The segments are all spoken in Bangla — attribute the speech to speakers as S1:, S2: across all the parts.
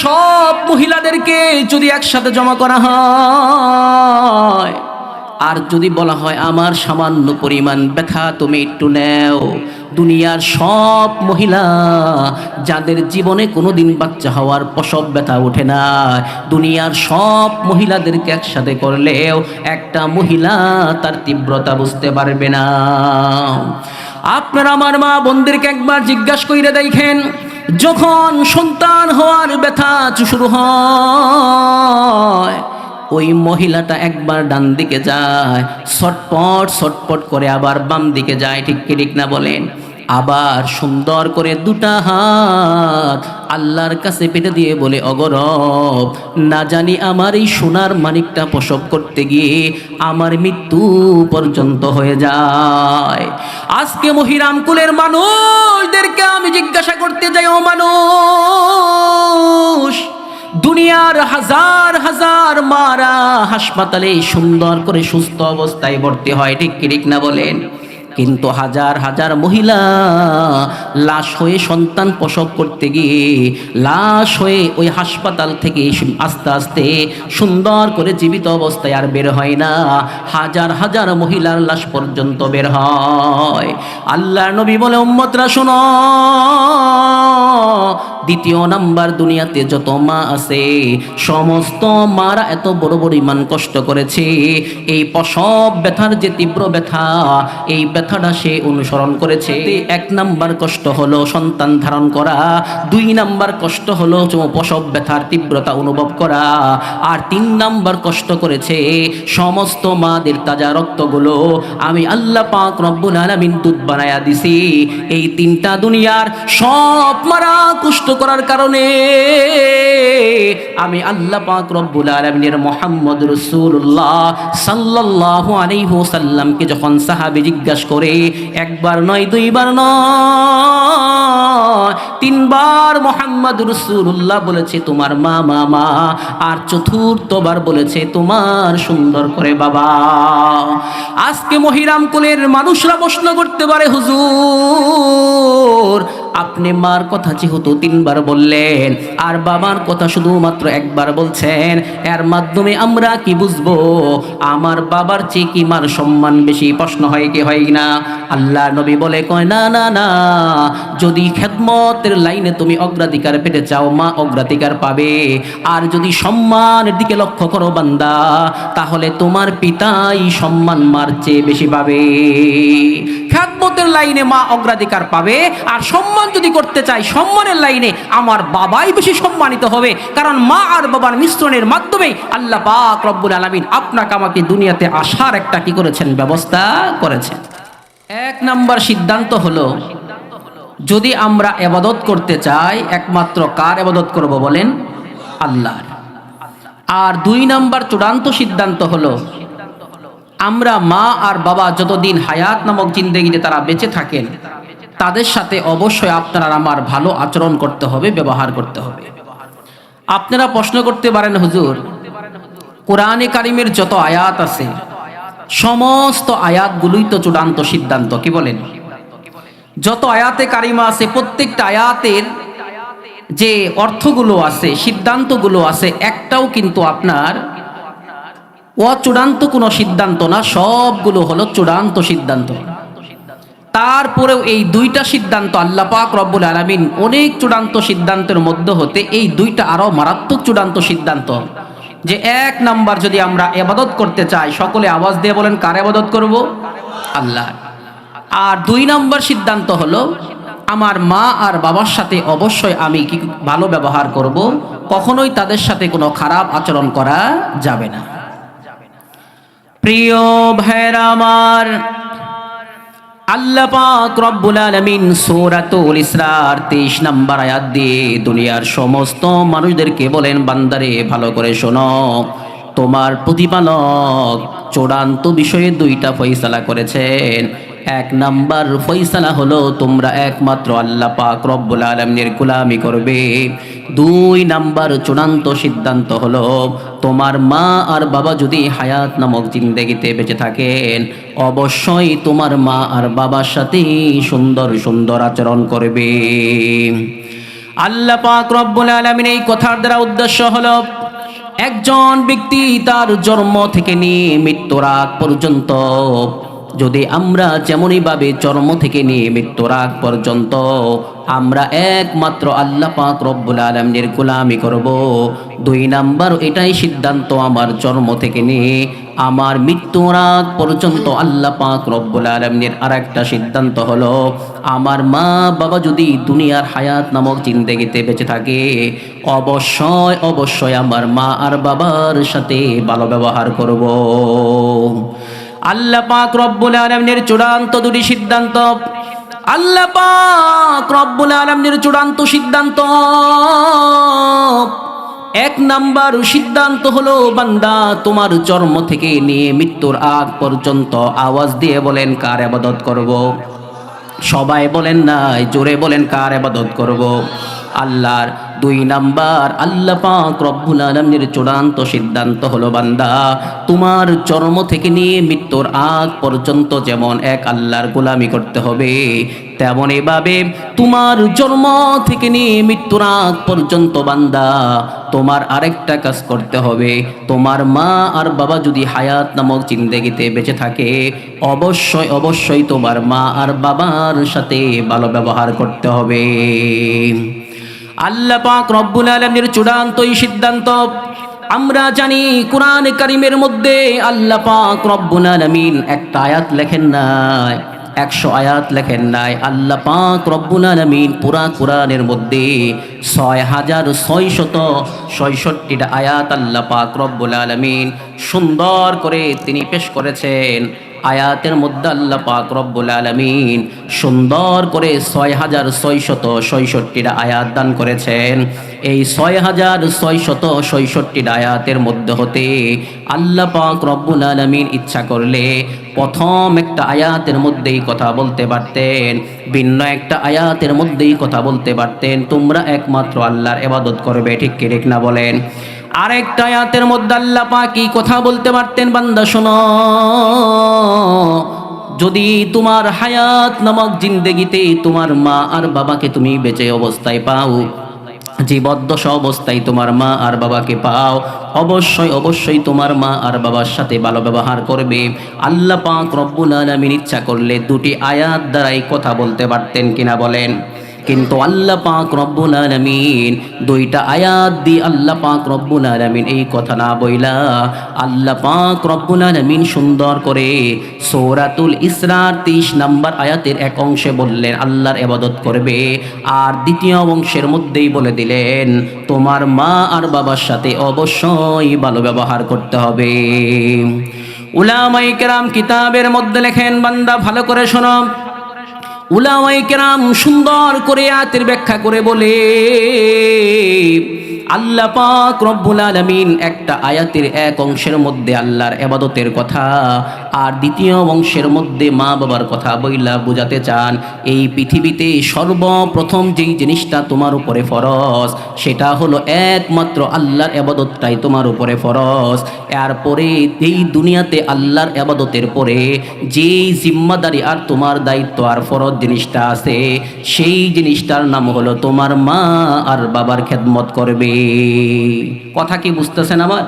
S1: সব মহিলাদেরকে যদি একসাথে জমা করা হয় আর যদি বলা হয় আমার সামান্য পরিমাণ ব্যথা তুমি একটু নেও, দুনিয়ার সব মহিলা যাদের জীবনে কোনোদিন বাচ্চা হওয়ার প্রসব ব্যথা ওঠে না, দুনিয়ার সব মহিলাদেরকে একসাথে করলেও একটা মহিলা তার তীব্রতা বুঝতে পারবে না। আপনারা আমার মা বোনদেরকে একবার জিজ্ঞাসা করে দেখেন, যখন সন্তান হওয়ার ব্যথা শুরু হয় ওই মহিলাটা একবার ডান দিকে যায়, ছটপট ছটপট করে আবার বাম দিকে যায়, ঠিক কি ঠিক না বলেন? আবার সুন্দর করে দুটা হাত আল্লাহর কাছে পেটে দিয়ে বলে, অগরব না জানি আমার এই সোনার মানিকটা প্রসব করতে গিয়ে আমার মৃত্যু পর্যন্ত হয়ে যায়। আজকে মহিরামকুলের মানুষদেরকে আমি জিজ্ঞাসা করতে যাই, ও মানুষ, দুনিয়ার হাজার হাজার মারা হাসপাতালে সুন্দর করে সুস্থ অবস্থায় ভর্তি হয়, ঠিক কি ঠিক না বলেন? কিন্তু হাজার হাজার মহিলা লাশ হয়ে সন্তান প্রসব করতে গিয়ে লাশ হয়ে ওই হাসপাতাল থেকে আস্তে আস্তে সুন্দর করে জীবিত অবস্থায় আর বের হয় না, হাজার হাজার মহিলার লাশ পর্যন্ত বের হয়। আল্লাহর নবী বলে, উম্মতরা শোনো, দ্বিতীয় নাম্বার, দুনিয়াতে যত মা আছে সমস্ত মারা এত বড় বড় ইমান কষ্ট করেছে, এই প্রসব ব্যথার যে তীব্র ব্যথা, এই ব্যথাটা সে অনুসরণ করেছে। এক নাম্বার কষ্ট হলো সন্তান ধারণ করা, দুই নাম্বার কষ্ট হলো প্রসব ব্যথার তীব্রতা অনুভব করা, আর তিন নাম্বার কষ্ট করেছে সমস্ত মাদের তাজা রক্তগুলো আমি আল্লাহ পাক রব্বুল আলামিন দুধ বানায়া দিছি। এই তিনটা দুনিয়ার সব মারা কষ্ট করার কারণে আমি আল্লাহ পাক রব্বুল আলামিনের মুহাম্মদ রাসূলুল্লাহ সাল্লাল্লাহু আলাইহি ওয়াসাল্লামকে যখন সাহাবী জিজ্ঞাসা করে, একবার নয়, দুইবার নয়, তিনবার মুহাম্মদ রাসূলুল্লাহ বলেছে তোমার মা মা মা, আর চতুর্থবার বলেছে তোমার সুন্দর করে বাবা। আজকে মহিরাম কুলের মানুষরা প্রশ্ন করতে পারে, হুজুর আপনি মার কথা যেহেতু তিনবার বললেন আর বাবার কথা শুধুমাত্র একবার বলছেন, এর মাধ্যমে আমরা কি বুঝবো আমার বাবার চেয়ে কি মার সম্মান বেশি? প্রশ্ন হয় কি হয় না? আল্লাহ নবী বলে, কয় না না না, যদি খেদমতের লাইনে তুমি অগ্রাধিকার পেতে চাও মা অগ্রাধিকার পাবে, আর যদি সম্মানের দিকে লক্ষ্য করো বান্দা, তাহলে তোমার পিতাই সম্মান মার চেয়ে বেশি পাবে। খেদমতের লাইনে মা অগ্রাধিকার পাবে, আর সম্মান যদি করতে চাই সম্মানের লাইনে আমার বাবাই বেশি সম্মানিত হবে, কারণ মা আর বাবার মিশ্রণের মাধ্যমে আল্লাহ পাক রব্বুল আলামিন আপনাকে আমাকে দুনিয়াতে আসার একটা কি করেছেন? ব্যবস্থা করেছেন। এক নাম্বার সিদ্ধান্ত হলো, যদি আমরা ইবাদত করতে চাই একমাত্র কার ইবাদত করব বলেন? আল্লাহর। আর দুই নাম্বার চূড়ান্ত সিদ্ধান্ত হলো, আমরা মা আর বাবা যতদিন হায়াত নামক জিন্দেগিতে তারা বেঁচে থাকেন তাদের সাথে অবশ্যই আপনার আমার ভালো আচরণ করতে হবে, ব্যবহার করতে হবে। আপনারা প্রশ্ন করতে পারেন, হুজুর কোরআনে কারিমের যত আয়াত আছে সমস্ত আয়াতগুলোই তো চূড়ান্ত সিদ্ধান্ত, কি বলেন? যত আয়াতে কারিমা আছে প্রত্যেকটা আয়াতের যে অর্থগুলো আছে, সিদ্ধান্তগুলো আছে, একটাও কিন্তু আপনার অচূড়ান্ত কোনো সিদ্ধান্ত না, সবগুলো হলো চূড়ান্ত সিদ্ধান্ত। তারপরেও এই দুইটা সিদ্ধান্ত আল্লাহ পাক রব্বুল আলামিন অনেক চূড়ান্ত সিদ্ধান্তের মধ্যে হতে এই দুইটা আরো মারাত্মক চূড়ান্ত সিদ্ধান্ত, যে এক নাম্বার, যদি আমরা ইবাদত করতে চাই সকলে আওয়াজ দিয়ে বলেন কার ইবাদত করব? আল্লাহ। আর দুই নাম্বার সিদ্ধান্ত হলো, আমার মা আর বাবার সাথে অবশ্যই আমি কি ভালো ব্যবহার করব, কখনোই তাদের সাথে কোনো খারাপ আচরণ করা যাবে না। প্রিয় ভাইরা আমার, আল্লাহ পাক রব্বুল আলামিন সূরাতুল ইসরার 23 নম্বর আয়াত দিয়ে দুনিয়ার সমস্ত মানুষদেরকে বলেন, বান্দারে ভালো করে শোনো, তোমার প্রতিপালক চূড়ান্ত বিষয়ে দুইটা ফয়সালা করেছেন। এক নাম্বার ফয়সালা হলো তোমরা একমাত্র আল্লাহ পাক রব্বুল আলামিনের গোলামি করবে। দুই নাম্বার চূড়ান্ত সিদ্ধান্ত হলো, তোমার মা আর বাবা যদি হায়াত নামক জিন্দেগিতে বেঁচে থাকেন অবশ্যই তোমার মা আর বাবার সাথে সুন্দর সুন্দর আচরণ করবে। আল্লাহ পাক রব্বুল আলামিন এই কথার দ্বারা উদ্দেশ্য হলো একজন ব্যক্তি তার জন্ম থেকে নিয়ে মৃত্যুর আগ পর্যন্ত যদি আমরা যেমনইভাবে জন্ম থেকে নিয়ে মৃত্যুর আগ পর্যন্ত আমরা একমাত্র আল্লাহ পাক রব্বুল আলামিনের গোলামি করব। 2 নাম্বার এটাই সিদ্ধান্ত আমার জন্ম থেকে নিয়ে আমার মৃত্যুর আগ পর্যন্ত আল্লাহ পাক রব্বুল আলামিনের আরেকটা সিদ্ধান্ত হলো আমার মা বাবা যদি দুনিয়ার হায়াত নামক জিন্দেগিতে বেঁচে থাকে অবশ্যই অবশ্যই আমার মা আর বাবার সাথে ভালো ব্যবহার করব। আল্লাহ পাক রব্বুল আলামিনের চূড়ান্ত 2টি সিদ্ধান্ত। আল্লাহ পাক রব্বুল আলামিনের চূড়ান্ত সিদ্ধান্ত, 1 নাম্বার সিদ্ধান্ত হলো বান্দা তোমার জন্ম থেকে নিয়ে মৃত্যুর আগ পর্যন্ত আওয়াজ দিয়ে বলেন কার ইবাদত করব? সবাই বলেন নাই, জোরে বলেন কার ইবাদত করব? আল্লাহর। 2 নাম্বার আল্লাহ পাক রব্বুল আলামিনের চূড়ান্ত সিদ্ধান্ত হলো বান্দা তোমার জন্ম থেকে নিয়ে মৃত্যুর আগ পর্যন্ত যেমন এক আল্লাহর গোলামি করতে হবে তেমন এভাবে তোমার জন্ম থেকে নিয়ে মৃত্যুর আগ পর্যন্ত বান্দা তোমার আরেকটা কাজ করতে হবে। তোমার মা আর বাবা যদি হায়াত নামক জিন্দেগিতে বেঁচে থাকে অবশ্যই অবশ্যই তোমার মা আর বাবার সাথে ভালো ব্যবহার করতে হবে। আল্লাহ পাক রব্বুল আলামিনের চূড়ান্ত এই সিদ্ধান্ত। আমরা জানি কোরআন কারীমের মধ্যে আল্লাহ পাক রব্বুল আলামিন একটা আয়াত লেখেন নাই, 100 আয়াত লেখেন নাই। আল্লাহ পাক রব্বুল আলামিন পুরা কোরআনের মধ্যে 6666টা আয়াত আল্লাহ পাক রব্বুল আলামিন সুন্দর করে তিনি পেশ করেছেন। আয়াতের মধ্যে আল্লাহ পাক রব্বুল আলামিন সুন্দর করে 6666টা আয়াত দান করেছেন। এই 6666টা আয়াতের মধ্যে হতে আল্লাহ পাক রব্বুল আলামিন ইচ্ছা করলে প্রথম একটা আয়াতের মধ্যেই কথা বলতে পারতেন, ভিন্ন একটা আয়াতের মধ্যেই কথা বলতে পারতেন তোমরা একমাত্র আল্লাহর ইবাদত করবে। ঠিক কি ঠিক না বলেন? আরেকটা আয়াতের মধ্যে আল্লাহ পাক কি কথা বলতে পারতেন? বান্দা শোনো, যদি তোমার হায়াত নামক জিন্দেগিতে তোমার মা আর বাবাকে তুমি বেঁচে অবস্থায় পাও, জীবদ্দশা অবস্থায় তোমার মা আর বাবাকে পাও, অবশ্যই অবশ্যই তোমার মা আর বাবার সাথে ভালো ব্যবহার করবে। আল্লাহ পাক রব্বুল আলামিন ইচ্ছা করলে 2টি আয়াত দ্বারাই কথা বলতে পারতেন, কিনা বলেন? কিন্তু আল্লাহ পাক রব্বুল আলামিন 2টা আয়াত দিয়ে আল্লাহ পাক রব্বুল আলামিন এই কথা না বইলা আল্লাহ পাক রব্বুল আলামিন সুন্দর করে সূরাতুল ইসরার 23 নম্বর আয়াতের এক অংশে বললেন আল্লাহর ইবাদত করবে, আর দ্বিতীয় অংশের মধ্যেই বলে দিলেন তোমার মা আর বাবার সাথে অবশ্যই ভালো ব্যবহার করতে হবে। উলামায়ে কেরাম কিতাবের মধ্যে লেখেন, বান্দা ভালো করে শোনো, উলামায়ে কেরাম সুন্দর করে আয়াতের ব্যাখ্যা করে বলে আল্লাহ পাক রব্বুল আলামিন একটা আয়াতের এক অংশের মধ্যে আল্লাহর ইবাদতের কথা আর দ্বিতীয় অংশের মধ্যে মা বাবার কথা বইলা বোঝাতে চান এই পৃথিবীতে সর্বপ্রথম যেই জিনিসটা তোমার উপরে ফরজ সেটা হলো একমাত্র আল্লাহর ইবাদতটাই তোমার উপরে ফরজ। এরপরে এই দুনিয়াতে আল্লাহর ইবাদতের পরে যেই জিম্মাদারি আর তোমার দায়িত্ব আর ফরজ জিনিসটা আছে সেই জিনিসটার নাম হলো তোমার মা আর বাবার খেদমত করবে। কথা কি বুঝতেছেন আমার?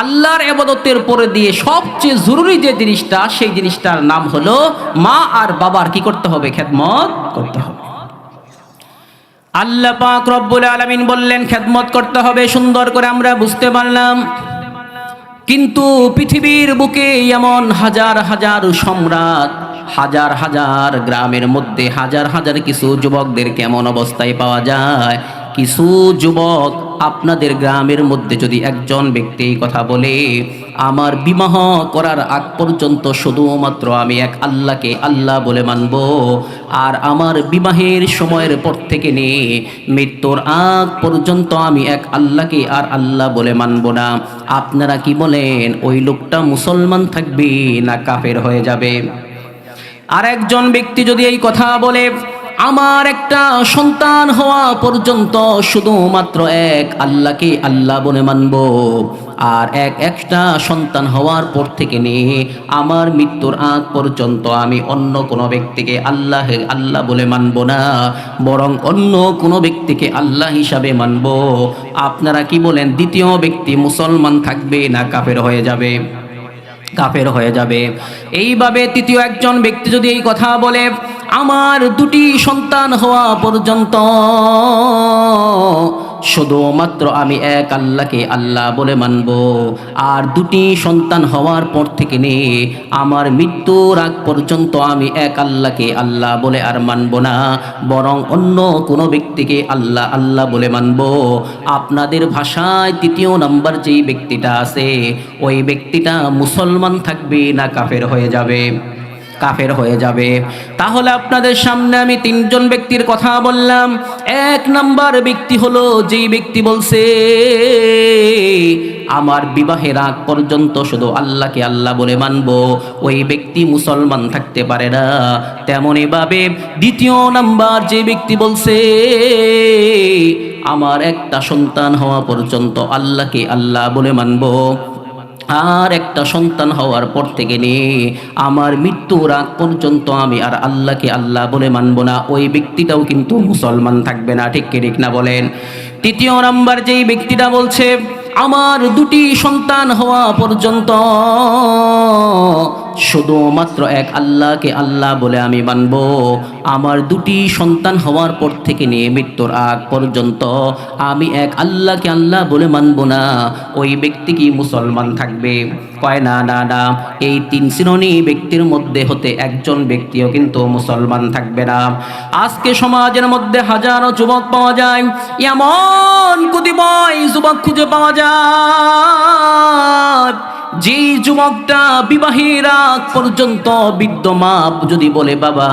S1: আল্লাহর ইবাদতের পরে দিয়ে সবচেয়ে জরুরি যে জিনিসটা সেই জিনিসটার নাম হলো মা আর বাবার কি করতে হবে? খেদমত করতে হবে। আল্লাহ পাক রব্বুল আলামিন বললেন খেদমত করতে হবে, সুন্দর করে আমরা বুঝতে পারলাম। কিন্তু পৃথিবীর বুকে এমন হাজার হাজার সম্রাট, হাজার হাজার গ্রামের মধ্যে হাজার হাজার কিছু যুবকদের কেমন অবস্থায় পাওয়া যায়। কিছু যুবক আপনাদের গ্রামের মধ্যে যদি একজন ব্যক্তি কথা বলে আমার বিবাহ করার আগ পর্যন্ত শুধুমাত্র আমি এক আল্লাহকে আল্লাহ বলে মানব, আর আমার বিবাহের সময়ের পর থেকে নিয়ে মৃত্যুর আগ পর্যন্ত আমি এক আল্লাহকে আর আল্লাহ বলে মানব না, আপনারা কি বলেন ওই লোকটা মুসলমান থাকবে না কাফের হয়ে যাবে? আর একজন ব্যক্তি যদি এই কথা বলে আমার একটা সন্তান হওয়া পর্যন্ত শুধুমাত্র এক আল্লাহকে আল্লাহ বলে মানব, আর একটা সন্তান হওয়ার পর থেকে নিয়ে আমার মৃত্যুর আগ পর্যন্ত আমি অন্য কোনো ব্যক্তিকে আল্লাহ বলে মানব না, বরং অন্য কোনো ব্যক্তিকে আল্লাহ হিসাবে মানব। আপনারা কি বলেন, দ্বিতীয় ব্যক্তি মুসলমান থাকবে না কাফের হয়ে যাবে? কাফের হয়ে যাবে। এইভাবে তৃতীয় একজন ব্যক্তি যদি এই কথা বলে, আমার দুটি সন্তান হওয়া পর্যন্ত শুধুমাত্র আমি এক আল্লাহকে আল্লাহ বলে মানব, আর দুটি সন্তান হওয়ার পর থেকে নিয়ে আমার মৃত্যুর আগ পর্যন্ত আমি এক আল্লাহকে আল্লাহ বলে আর মানব না, বরং অন্য কোনো ব্যক্তিকে আল্লাহ আল্লাহ বলে মানব। আপনাদের ভাষায় তৃতীয় নাম্বার যেই ব্যক্তিটা আছে, ওই ব্যক্তিটা মুসলমান থাকবে না কাফের হয়ে যাবে? কাফের হয়ে যাবে। তাহলে আপনাদের সামনে আমি তিনজন ব্যক্তির কথা বললাম। এক নাম্বার ব্যক্তি হলো যেই ব্যক্তি বলছে আমার বিবাহের আগ পর্যন্ত শুধু আল্লাহকে আল্লাহ বলে মানব, ওই ব্যক্তি মুসলমান থাকতে পারে না। তেমনই ভাবে দ্বিতীয় নাম্বার যে ব্যক্তি বলছে আমার একটা সন্তান হওয়া পর্যন্ত আল্লাহকে আল্লাহ বলে মানব, আর একটা সন্তান হওয়ার পর থেকে নিয়ে আমার মৃত্যুর আগ পর্যন্ত আমি আর আল্লাহকে আল্লাহ বলে মানব না, ওই ব্যক্তিটাও কিন্তু মুসলমান থাকবে না। ঠিক কি ঠিক না বলেন? তৃতীয় নাম্বার যেই ব্যক্তিটা বলছে আমার দুটি সন্তান হওয়া পর্যন্ত শুধুমাত্র এক আল্লাহকে আল্লাহ বলে আমি মানব, আমার দুটি সন্তান হওয়ার পর থেকে নিয়ে মৃত্যুর আগ পর্যন্ত আমি এক আল্লাহকে আল্লাহ বলে মানব না, ওই ব্যক্তি কি মুসলমান থাকবে? কয় না না না, এই তিন শ্রেণী ব্যক্তির মধ্যে হতে একজন ব্যক্তিও কিন্তু মুসলমান থাকবে না। আজকে সমাজের মধ্যে হাজারো যুবক পাওয়া যায়, এমন কতিপয় যুবক খুঁজে পাওয়া যায় যে যুবকটা বিবাহের আগ পর্যন্ত বৃদ্ধ মা যদি বলে বাবা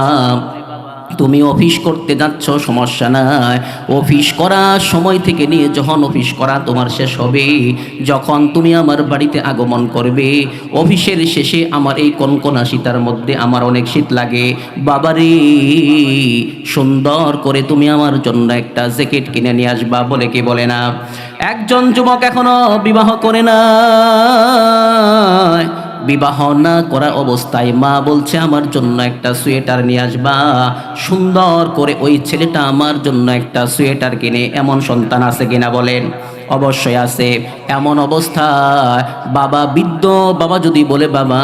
S1: তুমি অফিস করতে যাচ্ছ, সমস্যা নাই, অফিস করার সময় থেকে নিয়ে যখন অফিস করা তোমার শেষ হবে, যখন তুমি আমার বাড়িতে আগমন করবে, অফিসের শেষে আমার এই কনকনা শীতের মধ্যে আমার অনেক শীত লাগে, বাবারে সুন্দর করে তুমি আমার জন্য একটা জ্যাকেট কিনে নিয়ে আসবা, বলে কি বলে না? একজন যুবক এখনো বিবাহ করে না, বিবাহ না করা অবস্থায় মা বলছে আমার জন্য একটা সোয়েটার নিয়ে আসবা, সুন্দর করে ওই ছেলেটা আমার জন্য একটা সোয়েটার কিনে, এমন সন্তান আছে কিনা বলেন? অবশ্যই আছে। এমন অবস্থায় বাবা বৃদ্ধ বাবা যদি বলে বাবা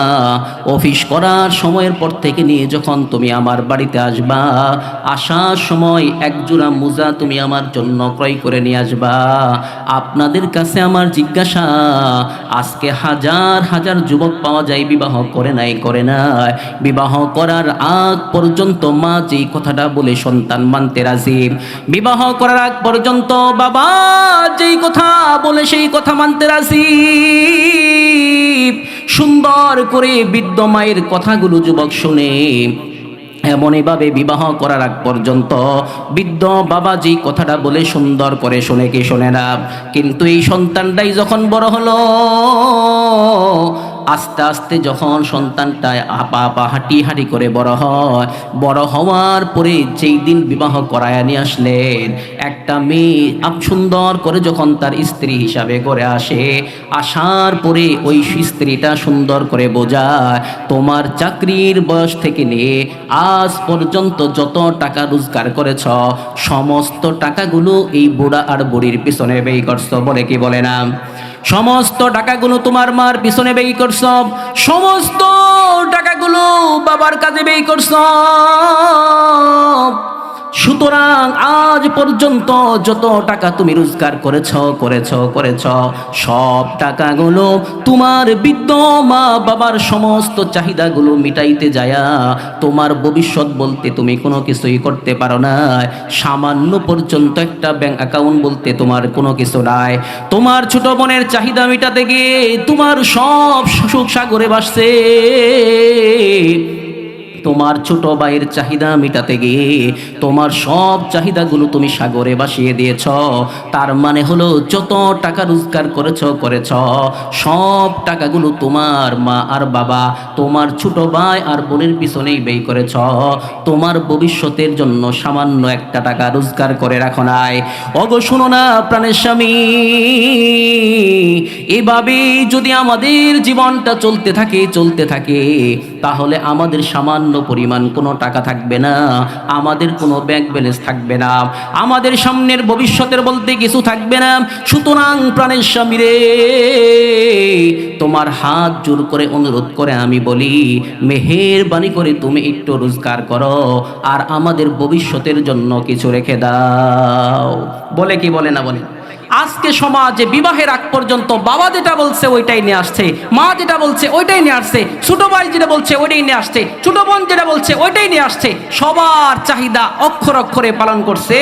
S1: অফিস করার সময়ের পর থেকে নিয়ে যখন তুমি আমার বাড়িতে আসবা, আসার সময় এক জোড়া মোজা তুমি আমার জন্য ক্রয় করে নিয়ে আসবা। আপনাদের কাছে আমার জিজ্ঞাসা, আজকে হাজার হাজার যুবক পাওয়া যায় বিবাহ করে নাই, বিবাহ করার আগ পর্যন্ত মা যেই কথাটা বলে সন্তান মানতে রাজি, বিবাহ করার আগ পর্যন্ত বাবা যেই কথা বলে সেই কথা মানতে রাজি, সুন্দর করে বৃদ্ধ মায়ের কথাগুলো যুবক শুনে এমনইভাবে বিবাহ করার আগ পর্যন্ত বৃদ্ধ বাবা যেই কথাটা বলে সুন্দর করে শুনে কি শোনে না। কিন্তু এই সন্তানটাই যখন বড় হলো, আস্তে আস্তে যখন সন্তানটা আপা হাঁটি করে বড় হয়, বড় হওয়ার পরে যেই দিন বিবাহ করায় নিয়ে আসলেন, একটা মেয়ে সুন্দর করে যখন তার স্ত্রী হিসাবে করে আসে, আসার পরে ওই স্ত্রীটা সুন্দর করে বোঝায় তোমার চাকরির বয়স থেকে নিয়ে আজ পর্যন্ত যত টাকা রোজগার করেছ সমস্ত টাকাগুলো এই বুড়া আর বুড়ির পিছনে ব্যয় করছো, বলে কি বলে না? সমস্ত টাকাগুলো তোমার মার পিছনে ব্যয় করছ, সমস্ত টাকাগুলো বাবার কাজে ব্যয় করছ। সুতরাং আজ পর্যন্ত যত টাকা তুমি রোজগার করেছ সব টাকাগুলো তোমার বৃদ্ধ মা বাবার সমস্ত চাহিদাগুলো মিটাইতে যায়া তোমার ভবিষ্যৎ বলতে তুমি কোনো কিছুই করতে পারো না। সামান্য পর্যন্ত একটা ব্যাংক অ্যাকাউন্ট বলতে তোমার কোনো কিছু নাই। তোমার ছোট বোনের চাহিদা মিটাতে গিয়ে তোমার সব সুখ সাগরে ভাসছে। তোমার ছোট ভাইয়ের চাহিদা মেটাতে গিয়ে তোমার সব চাহিদাগুলো তুমি সাগরে ভাসিয়ে দিয়েছ। তার মানে হলো যত টাকা রোজগার করেছ সব টাকাগুলো তোমার মা আর বাবা, তোমার ছোট ভাই আর বোনের পিছনেই ব্যয় করেছ। তোমার ভবিষ্যতের জন্য সামান্য একটা টাকা রোজগার করে রাখো নাই। ওগো শোনো না প্রাণের স্বামী, এভাবে যদি আমাদের জীবনটা চলতে থাকে তাহলে আমাদের সামান্য পরিমাণ কোনো টাকা থাকবে না, আমাদের কোনো ব্যাংক ব্যালেন্স থাকবে না, আমাদের সামনের ভবিষ্যতের বলতে কিছু থাকবে না। সুতরাং প্রাণের স্বামী রে, তোমার হাত জোর করে অনুরোধ করে আমি বলি, মেহেরবানি করে তুমি একটু রোজগার করো আর আমাদের ভবিষ্যতের জন্য কিছু রেখে দাও। বলে কি বলে না বলে? আজকে সমাজে বিবাহের আগ পর্যন্ত বাবা যেটা বলছে ওইটাই নিয়ে আসছে, মা যেটা বলছে ওইটাই নিয়ে আসছে, ছোট ভাই যেটা বলছে ওইটাই নিয়ে আসছে, ছোট বোন যেটা বলছে ওইটাই নিয়ে আসছে। সবার চাহিদা অক্ষর অক্ষরে পালন করছে।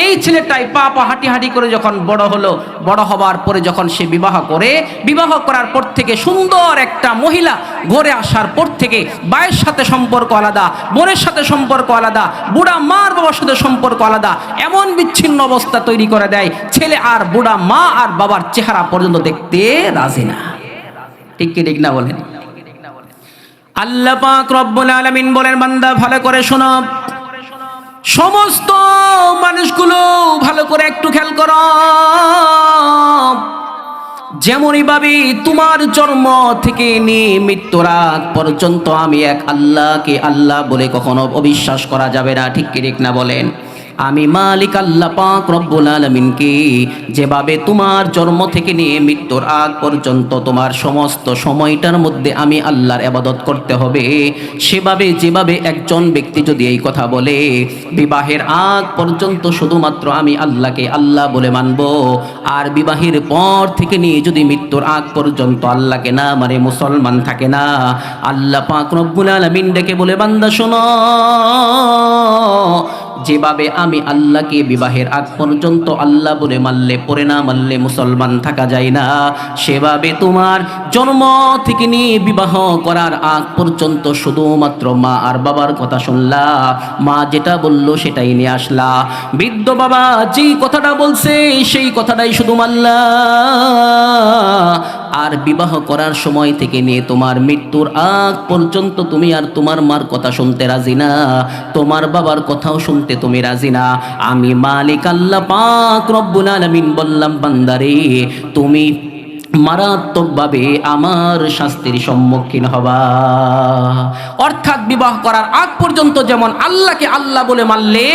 S1: এই ছেলেটাই পা হাঁটি হাঁটি করে যখন বড় হলো, বড় হবার পরে যখন সে বিবাহ করে, বিবাহ করার পর থেকে সুন্দর একটা মহিলা ঘরে আসার পর থেকে ভাইয়ের সাথে সম্পর্ক আলাদা, বোনের সাথে সম্পর্ক আলাদা, বুড়া মার বাবার সাথে সম্পর্ক আলাদা, এমন বিচ্ছিন্ন অবস্থা তৈরি করে দেয় ছেলে আর বুড়া মা আর বাবার চেহারা পর্যন্ত দেখতে রাজি না। ঠিক কি ঠিক না বলেন? আল্লাহ পাক রব্বুল আলামিন বলেন, বান্দা ভালো করে শোনো, সমস্ত মানুষগুলো ভালো করে একটু খেয়াল করো। যেমনই ভাবে তোমার জন্ম থেকে নিয়ে মৃত্যুর আগ পর্যন্ত আমি এক আল্লাহকে আল্লাহ বলে কখনো অবিশ্বাস করা যাবে না। ঠিক কি ঠিক না বলেন? আমি মালিক আল্লাহ পাক রব্বুল আলামিনকে যেভাবে তোমার জন্ম থেকে নিয়ে মৃত্যুর আগ পর্যন্ত তোমার সমস্ত সময়টার মধ্যে আমি আল্লাহর ইবাদত করতে হবে, সেভাবে যেভাবে একজন ব্যক্তি যদি এই কথা বলে বিবাহের আগ পর্যন্ত শুধুমাত্র আমি আল্লাহকে আল্লাহ বলে মানব, আর বিবাহের পর থেকে নিয়ে যদি মৃত্যুর আগ পর্যন্ত আল্লাহকে না মানে মুসলমান থাকে না, আল্লাহ পাক রব্বুল আলামিন ডেকে বলে, বান্দা শোনো, যেভাবে আমি আল্লাহকে বিবাহের আগ পর্যন্ত আল্লাহ বলে মানলে, পরে না মানলে মুসলমান থাকা যায় না, সেভাবে তোমার জন্ম থেকে নিয়ে বিবাহ করার আগ পর্যন্ত শুধুমাত্র মা আর বাবার কথা শুনলা, মা যেটা বললো সেটাই নিয়ে আসলা, বৃদ্ধ বাবা যেই কথাটা বলছে সেই কথাটাই শুধু মানলা, আর বিবাহ করার সময় থেকে নিয়ে তোমার মৃত্যুর আগ পর্যন্ত তুমি আর তোমার মার কথা শুনতে রাজি না, তোমার বাবার কথাও শুনতে তুমি রাজি না। আমি মালিক আল্লাহ পাক রব্বুল আলামিন বললাম, বান্দারে তুমি মারাত্মকভাবে আমার শাস্তির সম্মুখীন হবা। অর্থাৎ বিবাহ করার আগ পর্যন্ত যেমন আল্লাহকে আল্লাহ বলে মানলে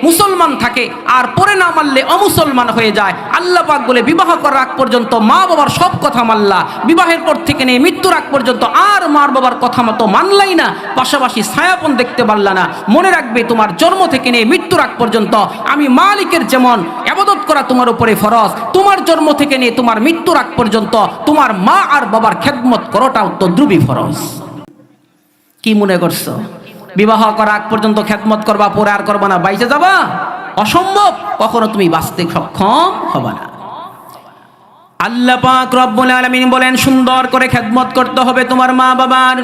S1: মুসলমান থাকে, আর পরে না মানলে অমুসলমান হয়ে যায়, আল্লাহ পাক বলে বিবাহ করার আগ পর্যন্ত মা বাবার সব কথা মানলা, বিবাহের পর থেকে নিয়ে মৃত্যুর আগ পর্যন্ত আর মার বাবার কথা মতো মানলাই না, পাশাপাশি ছায়াপন দেখতে পারলা না। মনে রাখবে, তোমার জন্ম থেকে নিয়ে মৃত্যুর আগ পর্যন্ত আমি মালিকের যেমন ইবাদত করা তোমার উপরে ফরজ, তোমার জন্ম থেকে নিয়ে তোমার মৃত্যুর আগ পর্যন্ত তোমার মা আর বাবার খেদমত করাটাও তো দ্রুবী ফরজ। কি মনে করছো বিবাহ করা আগ পর্যন্ত খেদমত করবা, পরে আর করবা না, বাইচে যাবা? অসম্ভব, কখনো তুমি বাঁচতে সক্ষম হবা না। আল্লাহ পাক রব্বুল আলামিন বলেন, সুন্দর করে খেদমত করতে হবে তোমার মা বাবার।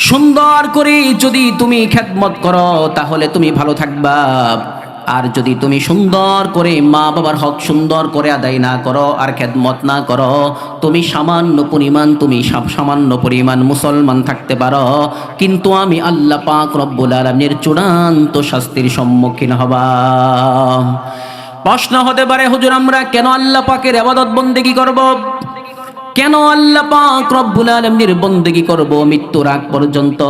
S1: সুন্দর করে যদি তুমি খেদমত করো তাহলে তুমি ভালো থাকবা, আর যদি তুমি সুন্দর করে মা বাবার হক সুন্দর করে আদায় না করো আর খেদমত না করো, তুমি সামান্য পরিমাণ মুসলমান থাকতে পারো, কিন্তু আমি আল্লাহ পাক রব্বুল আলামিনের চূড়ান্ত শাস্তির সম্মুখীন হবা। প্রশ্ন হতে পারে, হুজুর আমরা কেন আল্লাহ পাকের ইবাদত বন্দেগী করব? কেন আল্লাহ পাক রব্বুল আলামিনের বন্দেগী করব মৃত্যুর আগ পর্যন্ত?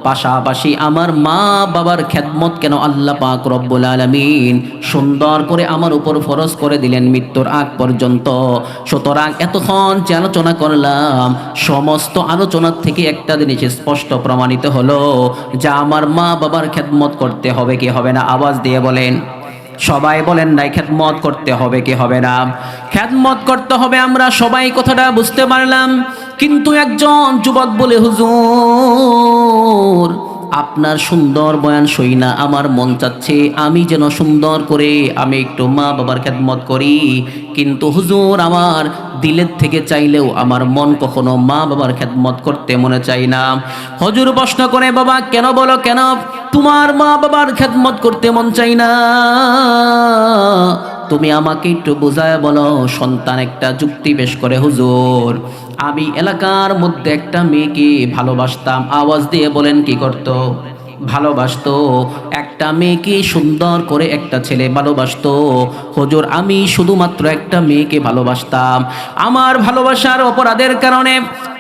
S1: পাশাপাশি আমার মা বাবার খেদমত কেন আল্লাহ পাক রব্বুল আলামিন সুন্দর করে আমার উপর ফরজ করে দিলেন মৃত্যুর আগ পর্যন্ত? সুতরাং এতক্ষণ যে আলোচনা করলাম, সমস্ত আলোচনার থেকে একটা জিনিস স্পষ্ট প্রমাণিত হলো যে আমার মা বাবার খেদমত করতে হবে কি হবে না? আওয়াজ দিয়ে বলেন, সবাই বলেন নাই খেদমত করতে হবে কি হবে না? খেদমত করতে হবে, আমরা সবাই কথাটা বুঝতে পারলাম। কিন্তু একজন যুবক বলে, হুজুর আপনার সুন্দর বয়ান শুই না আমার মন চাচ্ছে আমি যেন সুন্দর করে আমি একটু মা বাবার খেদমত করি, কিন্তু হুজুর আমার দিলের থেকে চাইলেও আমার মন কখনো মা বাবার খেদমত করতে মনে চাই না। হুজুর প্রশ্ন করে, বাবা কেন, বলো কেন তোমার মা বাবার খেদমত করতে মন চাই না? তুমি আমাকে একটু বোঝায় বলো। সন্তান একটা যুক্তি পেশ করে, হুজুর আমি এলাকার মধ্যে একটা মেয়েকে ভালোবাসতাম। আওয়াজ দিয়ে বলেন কি করত? ভালোবাসতো। একটা মেয়েকে সুন্দর করে একটা ছেলে ভালোবাসতো। হুজুর আমি শুধুমাত্র একটা মেয়েকে ভালোবাসতাম, আমার ভালোবাসার অপরাধের কারণে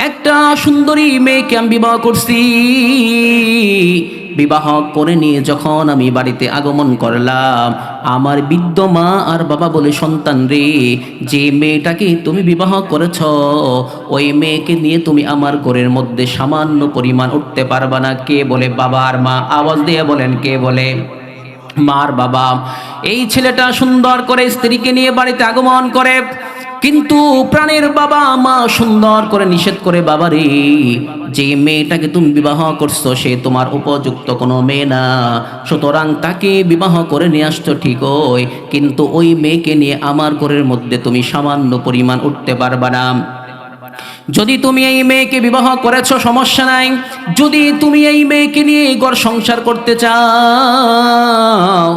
S1: একটা সুন্দরী মেয়েকে আমি বিবাহ করছি। বিবাহ করে নিয়ে যখন আমি বাড়িতে আগমন করলাম, আমার বৃদ্ধ মা আর বাবা বলে, সন্তান রে, যে মেয়েটাকে তুমি বিবাহ করেছ ওই মেয়েকে নিয়ে তুমি আমার ঘরের মধ্যে সামান্য পরিমাণ উঠতে পারবা না। কে বলে? বাবা আর মা। আওয়াজ দিয়ে বলেন কে বলে? মার বাবা। এই ছেলেটা সুন্দর করে স্ত্রীকে নিয়ে বাড়িতে আগমন করে, কিন্তু প্রাণের বাবা মা সুন্দর করে নিষেধ করে, বাবারে যে মেয়েটাকে তুমি বিবাহ করছো সে তোমার উপযুক্ত কোনো মেয়ে না, সুতরাং তাকে বিবাহ করে নিয়ে আসছো ঠিকই, কিন্তু ওই মেয়েকে নিয়ে আমার ঘরের মধ্যে তুমি সামান্য পরিমাণ উঠতে পারবা না। যদি তুমি এই মেয়েকে বিবাহ করেছো সমস্যা নাই, যদি তুমি এই মেয়েকে নিয়ে ঘর সংসার করতে চাও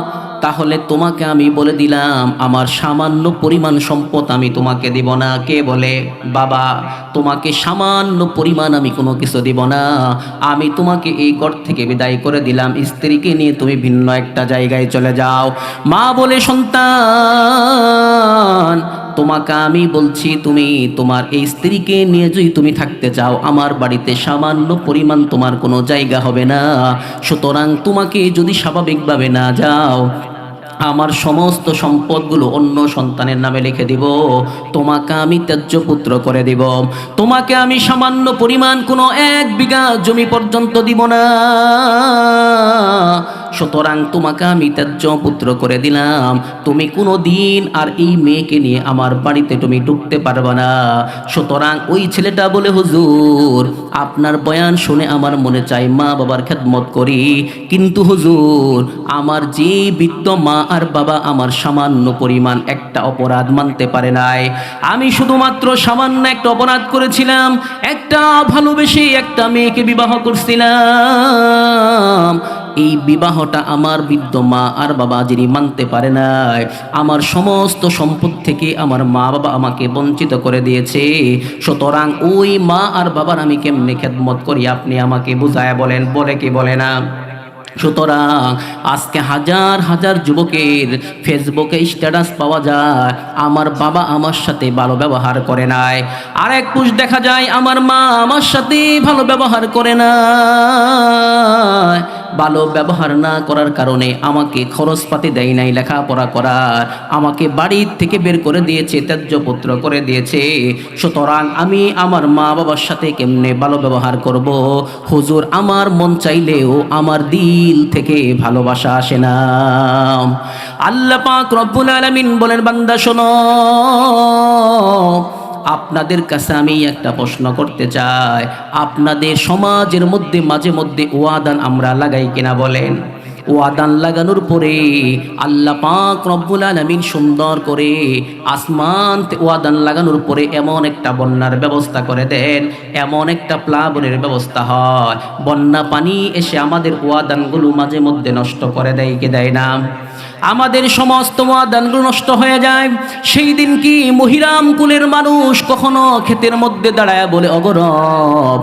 S1: তাহলে তোমাকে আমি বলে দিলাম আমার সামান্য পরিমাণ সম্পদ আমি তোমাকে দিব না। কে বলে? বাবা। তোমাকে সামান্য পরিমাণ আমি কোনো কিছু দিব না, আমি তোমাকে এই ঘর থেকে বিদায় করে দিলাম, স্ত্রীকে নিয়ে তুমি ভিন্ন একটা জায়গায় চলে যাও। মা বলে, সন্তান তোমাকে আমি বলছি তুমি তোমার এই স্ত্রীকে নিয়ে যদি তুমি থাকতে চাও আমার বাড়িতে সামান্য পরিমাণ তোমার কোনো জায়গা হবে না, সুতরাং তোমাকে যদি স্বাভাবিকভাবে না যাও আমার সমস্ত সম্পদগুলো অন্য সন্তানের নামে লিখে দিব, তোমাকে আমি ত্যায্য পুত্র করে দিব, তোমাকে আমি সামান্য পরিমাণ কোনো 1 বিঘা জমি পর্যন্ত দিব না, সুতরাং তোমাকে আমি ত্যায্য পুত্র করে দিলাম, তুমি কোনো দিন আর এই মেয়েকে নিয়ে আমার বাড়িতে তুমি ঢুকতে পারবে না। সুতরাং ওই ছেলেটা বলে, হুজুর আপনার বয়ান শুনে আমার মনে চায় মা বাবার খেদমত করি, কিন্তু হুজুর আমার যে বৃদ্ধ মা আর বাবা আমার সামান্য পরিমাণ একটা অপরাধ মানতে পারে নাই, আমি শুধুমাত্র সামান্য একটা অপরাধ করেছিলাম, একটা ভালোবেসে একটা মেয়েকে বিবাহ করছিলাম, এই বিবাহটা আমার বৃদ্ধ মা আর বাবা যিনি মানতে পারে নাই, আমার সমস্ত সম্পদ থেকে আমার মা বাবা আমাকে বঞ্চিত করে দিয়েছে, সুতরাং ওই মা আর বাবার আমি কেমনে খেদমত করি আপনি আমাকে বুঝায় বলেন, বলে কি বলে না? সুতরাং আজকে হাজার হাজার যুবকের ফেসবুকে স্ট্যাটাস পাওয়া যায় আমার বাবা আমার সাথে ভালো ব্যবহার করে নাই, আরেক পুরুষ দেখা যায় আমার মা আমার সাথে ভালো ব্যবহার করে না, ভালো ব্যবহার না করার কারণে আমাকে খরচপাতি দেয় নাই লেখাপড়া করার, আমাকে বাড়ির থেকে বের করে দিয়েছে, ত্যায্য পুত্র করে দিয়েছে, সুতরাং আমি আমার মা বাবার সাথে কেমনে ভালো ব্যবহার করব? হুজুর আমার মন চাইলেও আমার দিল থেকে ভালোবাসা আসে না। আল্লাহ পাক রব্বুল আলামিন বলেন, বান্দা শোনো, আপনাদের কাছে আমি একটা প্রশ্ন করতে চাই, আপনাদের সমাজের মধ্যে মাঝে মধ্যে ওয়াদান আমরা লাগাই কিনা বলেন? ওয়াদান লাগানোর পরে আল্লাহ পাক রব্বুল আলামিন সুন্দর করে আসমান ওয়াদান লাগানোর পরে এমন একটা বন্যার ব্যবস্থা করে দেন, এমন একটা প্লাবনের ব্যবস্থা হয়, বন্যা পানি এসে আমাদের ওয়াদানগুলো মাঝে মধ্যে নষ্ট করে দেয় কি দেয় না? আমাদের সমস্ত ওয়াদানগুলো নষ্ট হয়ে যায়। সেই দিন কি মহিরাম কুলের মানুষ কখনো ক্ষেতের মধ্যে দাঁড়ায় বলে, অগরব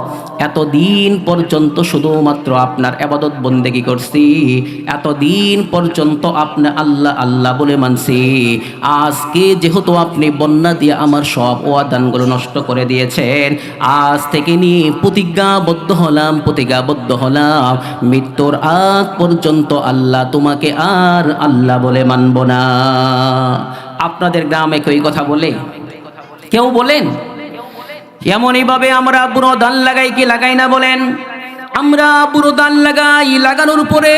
S1: এতদিন পর্যন্ত শুধুমাত্র আপনার ইবাদত বন্দেগী করছি, এতদিন পর্যন্ত আপনি আল্লাহ আল্লাহ বলে মানছি, আজকে যেহেতু আপনি বন্যা দিয়ে আমার সব ওয়াদানগুলো নষ্ট করে দিয়েছেন, আজ থেকে নিয়ে প্রতিজ্ঞাবদ্ধ হলাম মৃত্যুর আগ পর্যন্ত আল্লাহ তোমাকে আর আল্লাহ বলে মানব না। আপনাদের গ্রামে কেউ কথা বলে? কেউ বলেন? এমনই ভাবে আমরা বুড়ো ধান লাগাই কি লাগাই না বলেন? আমরা বুড়ো ধান লাগাই, লাগানোর পরে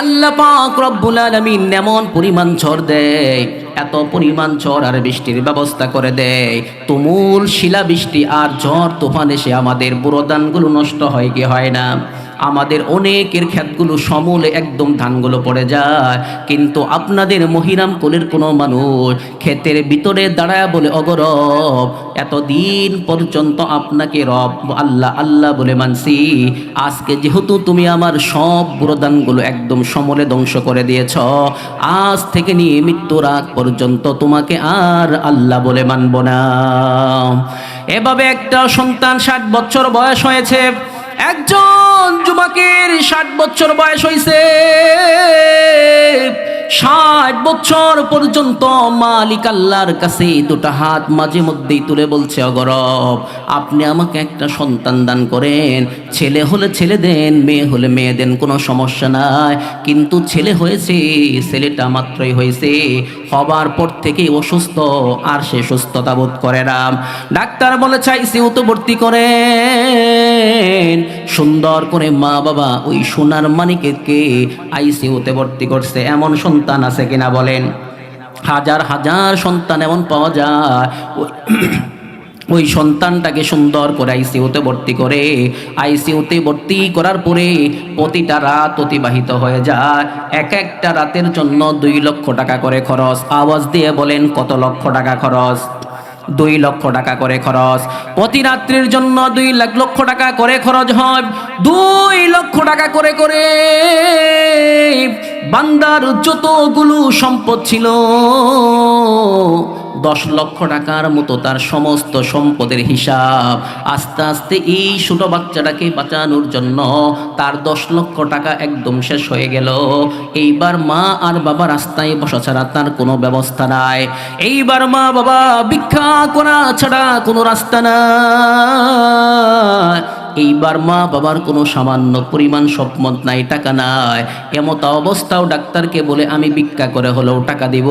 S1: আল্লাহ পাক রব্বুল আলামিন এমন পরিমাণ ঝড় দেয়, এত পরিমাণ ঝড় আর বৃষ্টির ব্যবস্থা করে দেয়, তুমুল শিলা বৃষ্টি আর ঝড় তুফান এসে আমাদের বুড়ো ধানগুলো নষ্ট হয় কি হয় না? আমাদের অনেকের ক্ষেতগুলো সমূলে একদম ধানগুলো পড়ে যায়, কিন্তু আপনাদের মহিরাম কোলের কোনো মানুষ ক্ষেতের ভিতরে দাঁড়ায় বলে, অগরব এতদিন পর্যন্ত আপনাকে রব আল্লাহ আল্লাহ বলে মানছি, আজকে যেহেতু তুমি আমার সব বুড়োদানগুলো একদম সমূলে ধ্বংস করে দিয়েছ, আজ থেকে নিয়ে মৃত্যুর আগ পর্যন্ত তোমাকে আর আল্লাহ বলে মানব না। এভাবে একটা সন্তান 60 বছর বয়স হয়েছে, একজন যুবকের 60 বছর বয়স হয়েছে, 60 বছর পর্যন্ত মালিক আল্লাহর কাছে দুটো হাত মাঝে মধ্যেই তুলে বলছে, অগরব আপনি আমাকে একটা সন্তান দান করেন, ছেলে হলে ছেলে দেন, মেয়ে হলে মেয়ে দেন, কোনো সমস্যা নাই, কিন্তু ছেলে হয়েছে, ছেলেটা মাত্রই হয়েছে, হবার পর থেকেই অসুস্থ, আর সে সুস্থতা বোধ করে না। ডাক্তার বলেছে আইসিইউতে ভর্তি করেন। সুন্দর করে মা বাবা ওই সোনার মানিককে আইসিইউতে ভর্তি করছে। এমন সন্তান আছে কিনা বলেন? হাজার হাজার সন্তান এমন পাওয়া যায়। ওই সন্তানটাকে সুন্দর করে আইসিইউতে ভর্তি করে, আইসিইউতে ভর্তি করার পরে প্রতিটা রাত অতিবাহিত হয়ে যায়। এক একটা রাতের জন্য 2 লক্ষ টাকা করে খরচ। আওয়াজ দিয়ে বলেন কত লক্ষ টাকা খরচ? 2 লক্ষ টাকা করে খরচ। প্রতি রাত্রির জন্য 2 লক্ষ টাকা করে খরচ হয়। 2 লক্ষ টাকা করে করে বান্দার যতগুলো সম্পদ ছিল, 10 লক্ষ টাকার মতো তার সমস্ত সম্পদের হিসাব। আস্তে আস্তে এই ছোট বাচ্চাটাকে বাঁচানোর জন্য তার 10 লক্ষ টাকা একদম শেষ হয়ে গেল। এইবার মা আর বাবা রাস্তায় বসা ছাড়া তার কোনো ব্যবস্থা নাই। এইবার মা বাবা ভিক্ষা করা ছাড়া কোনো রাস্তা নাই। এইবার মা বাবার কোনো সামান্য পরিমাণ সম্পদ নাই, টাকা নাই। এমত অবস্থাও ডাক্তারকে বলে, আমি ভিক্ষা করে হলেও টাকা দিব,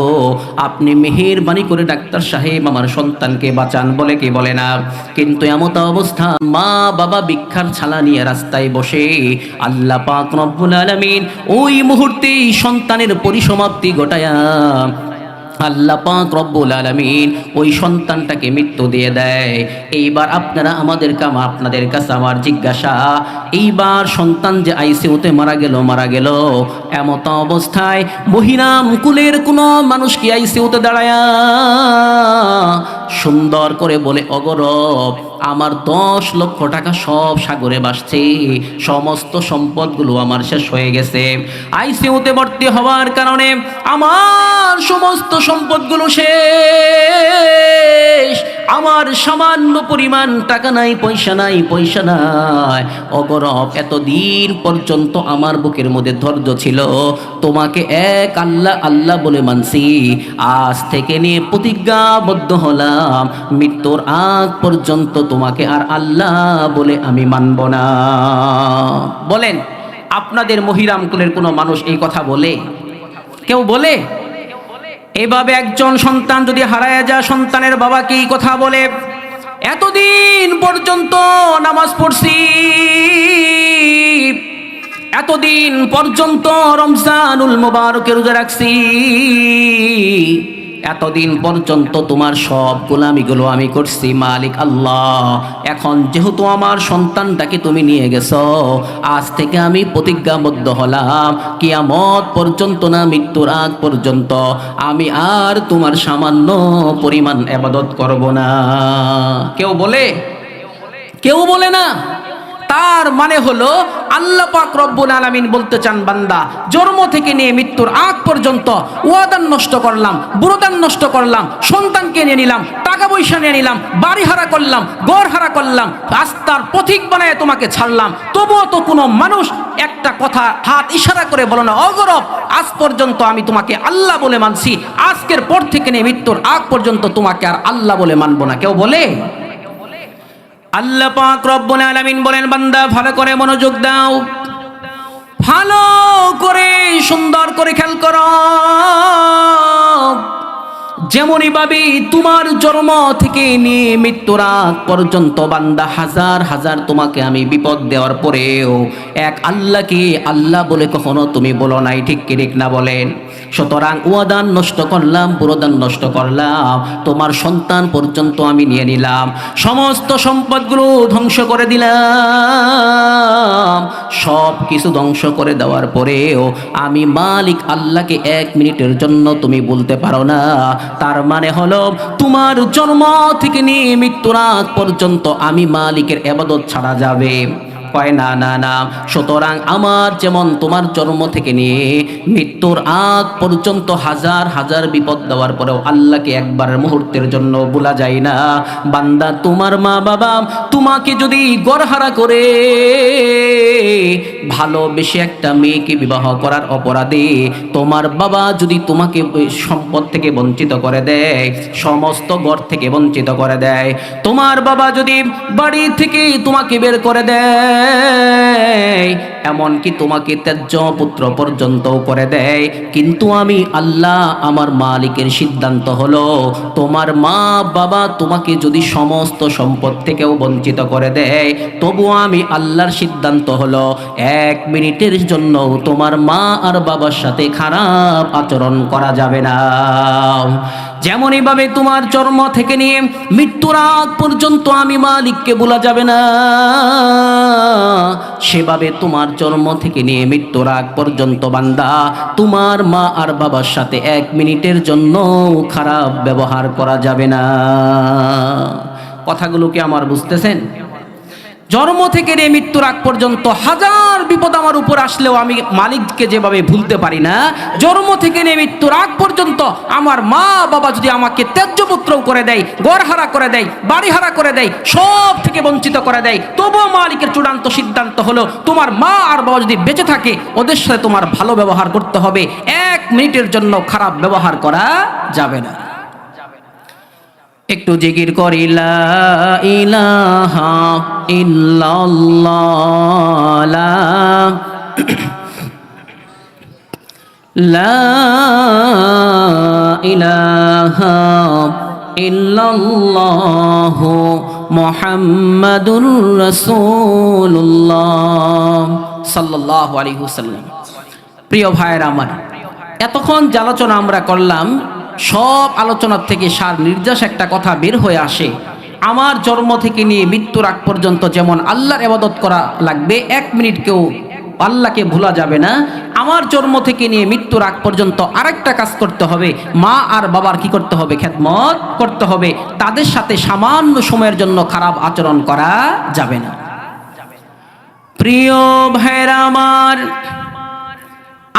S1: আপনি মেহেরবানি করে ডাক্তার সাহেব আমার সন্তানকে বাঁচান, বলে কি বলে না? কিন্তু এমত অবস্থা মা বাবা ভিক্ষার ছালা নিয়ে রাস্তায় বসে, আল্লাহ পাক রব্বুল আলামিন ওই মুহূর্তেই সন্তানের পরিসমাপ্তি ঘটায়া আল্লাহ পাক রব্বুল আলামিন ওই সন্তানটাকে মৃত্যু দিয়ে দেয়। এইবার আপনাদের কাছে আমার জিজ্ঞাসা, এইবার সন্তান যে আইসিইউতে মারা গেল, এমত অবস্থায় মহিরাম কুলের কোনো মানুষ কি আইসিইউতে দাঁড়ায়া সুন্দর করে বলে, অগরব আমার 10 লক্ষ টাকা সব সাগরে ভাসছে, সমস্ত সম্পদগুলো আমার শেষ হয়ে গেছে, আইসিইউতে ভর্তি হওয়ার কারণে আমার সমস্ত সম্পদগুলো শেষ, আমার সামান্য পরিমাণ টাকা নাই, পয়সা নাই। অগরব এতদিন পর্যন্ত আমার বুকের মধ্যে ধৈর্য ছিল, তোমাকে এক আল্লাহ আল্লাহ বলে মানছি, আজ থেকে নিয়ে প্রতিজ্ঞাবদ্ধ হলাম, মৃত্যুর আগ পর্যন্ত তোমাকে আর আল্লাহ বলে আমি মানব না। বলেন, আপনাদের মহিরাম কুলের কোনো মানুষ এই কথা বলে? কেউ বলে? এভাবে একজন সন্তান যদি হারায় যায়, সন্তানের বাবাকে এই কথা বলে, এতদিন পর্যন্ত নামাজ পড়ছি, এতদিন পর্যন্ত রমজানুল মুবারকে রোজা রাখছি, এতদিন পর্যন্ত তোমার সব গোলামিগুলো আমি করছি মালিক আল্লাহ, এখন যেহেতু আমার সন্তানটাকে তুমি নিয়ে গেছো, আজ থেকে আমি প্রতিজ্ঞাবদ্ধ হলাম, কিয়ামত পর্যন্ত না, মৃত্যুর আগ পর্যন্ত আমি আর তোমার সামান্য পরিমাণ ইবাদত করব না। কেউ বলে? কেউ বলে না। তার মানে হলো আল্লাহ পাক রব্বুল আলামিন বলতে চান, বান্দা জন্ম থেকে নিয়ে মৃত্যুর আগ পর্যন্ত ওয়াদান নষ্ট করলাম, বুরদান নষ্ট করলাম, সন্তানকে নিয়ে নিলাম, টাকা পয়সা নিয়ে নিলাম, বাড়ি হারা করলাম, ঘর হারা করলাম, রাস্তার পথিক বানায় তোমাকে ছাড়লাম, তবুও তো কোনো মানুষ একটা কথা হাত ইশারা করে বলো না, অগরব আজ পর্যন্ত আমি তোমাকে আল্লাহ বলে মানছি, আজকের পর থেকে নিয়ে মৃত্যুর আগ পর্যন্ত তোমাকে আর আল্লাহ বলে মানবো না। কেউ বলে? আল্লাহ পাক রব্বুল আলামিন বলেন, বান্দা ভালো করে মনোযোগ দাও, ভালো করে সুন্দর করে খেয়াল করো, যেমনই ভাবে তোমার জন্ম থেকে নিয়ে মৃত্যুর আগ পর্যন্ত বান্দা হাজার হাজার তোমাকে আমি বিপদ দেওয়ার পরেও এক আল্লাহকে আল্লাহ বলে কখনো তুমি বলো নাই, ঠিক কি ঠিক না বলেন? সুতরাং ওয়াদান নষ্ট করলাম, পুরোদান নষ্ট করলাম, তোমার সন্তান পর্যন্ত আমি নিয়ে নিলাম, সমস্ত সম্পদগুলো ধ্বংস করে দিলাম। সব কিছু ধ্বংস করে দেওয়ার পরেও আমি মালিক আল্লাহকে এক মিনিটের জন্য তুমি বলতে পারো না। তার মানে হলো তোমার জন্ম থেকে নিয়ে মৃত্যুর আগ পর্যন্ত আমি মালিকের ইবাদত ছাড়া যাবে? কয় না না না। সুতরাং আমার যেমন তোমার জন্ম থেকে নিয়ে মৃত্যুর আগ পর্যন্ত হাজার হাজার বিপদ দেওয়ার পরেও আল্লাহকে একবার মুহূর্তের জন্য ভোলা যায় না। বান্দা, তোমার মা বাবা তোমাকে যদি গড়হারা করে ভালোবেসে একটা মেয়েকে বিবাহ করার অপরাধে তোমার বাবা যদি তোমাকে সম্পদ থেকে বঞ্চিত করে দেয়, সমস্ত ঘর থেকে বঞ্চিত করে দেয়, তোমার বাবা যদি বাড়ি থেকে তোমাকে বের করে দেয়, এমনকি তোমাকে ত্যায্য পুত্র পর্যন্ত করে দেয়, কিন্তু আমি আল্লাহ আমার মালিকের সিদ্ধান্ত হলো তোমার মা বাবা তোমাকে যদি সমস্ত সম্পদ থেকেও বঞ্চিত করে দেয়, তবু আমি আল্লাহর সিদ্ধান্ত হলো এক মিনিটের জন্য তোমার মা আর বাবার সাথে খারাপ আচরণ করা যাবে না। যেমনই ভাবে তোমার জন্ম থেকে নিয়ে মৃত্যুর আগ পর্যন্ত আমি মালিককে ভোলা যাবে না, সেভাবে তোমার জন্ম থেকে নিয়ে মৃত্যুর আগ পর্যন্ত বান্দা তোমার মা আর বাবার সাথে এক মিনিটের জন্য খারাপ ব্যবহার করা যাবে না। কথাগুলো কি আমার বুঝতেছেন? জন্ম থেকে নিয়ে মৃত্যুর আগ পর্যন্ত হাজার বিপদ আমার উপর আসলেও আমি মালিককে যেভাবে ভুলতে পারি না, জন্ম থেকে নিয়ে মৃত্যুর আগ পর্যন্ত আমার মা বাবা যদি আমাকে ত্যায্য পুত্রও করে দেয়, ঘরহারা করে দেয়, বাড়িহারা করে দেয়, সব থেকে বঞ্চিত করে দেয়, তবুও মালিকের চূড়ান্ত সিদ্ধান্ত হলো তোমার মা আর বাবা যদি বেঁচে থাকে ওদের সাথে তোমার ভালো ব্যবহার করতে হবে, এক মিনিটের জন্য খারাপ ব্যবহার করা যাবে না। একটু জিকির করি লা ইলাহা ইল্লাল্লাহ, লা ইলাহা ইল্লাল্লাহ মুহাম্মাদুর রাসূলুল্লাহ সাল্লাল্লাহু আলাইহি ওয়াসাল্লাম। প্রিয় ভাইয়েরা আমার, এতক্ষণ যে আলোচনা আমরা করলাম, সব আলোচনার থেকে সার নির্যাস একটা কথা বের হয়ে আসে, আমার জন্ম থেকে নিয়ে মৃত্যুর আগ পর্যন্ত যেমন আল্লাহর ইবাদত করা লাগবে, এক মিনিট কেউ আল্লাহকে ভোলা যাবে না, আমার জন্ম থেকে নিয়ে মৃত্যুর আগ পর্যন্ত আরেকটা কাজ করতে হবে, মা আর বাবার কি করতে হবে? খেদমত করতে হবে, তাদের সাথে সামান্য সময়ের জন্য খারাপ আচরণ করা যাবে না। প্রিয় ভাইরা আমার,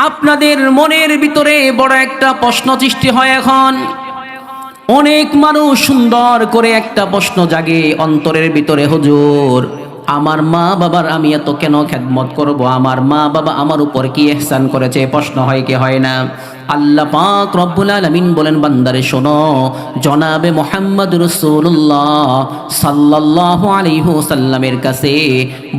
S1: আপনাদের মনের ভিতরে বড় একটা প্রশ্ন সৃষ্টি হয়। এখন অনেক মানুষ সুন্দর করে একটা প্রশ্ন জাগে অন্তরের ভিতরে, হুজুর আমার মা বাবার আমি এত কেন খেদমত করব? আমার মা বাবা আমার উপর কি ইহসান করেছে? প্রশ্ন হয় কি হয় না? আল্লাহ পাক রব্বুল আলামিন বলেন, বান্দারে শোনো, জনাবে মুহাম্মদ রাসূলুল্লাহ সাল্লাল্লাহু আলাইহি ওয়াসাল্লামের কাছে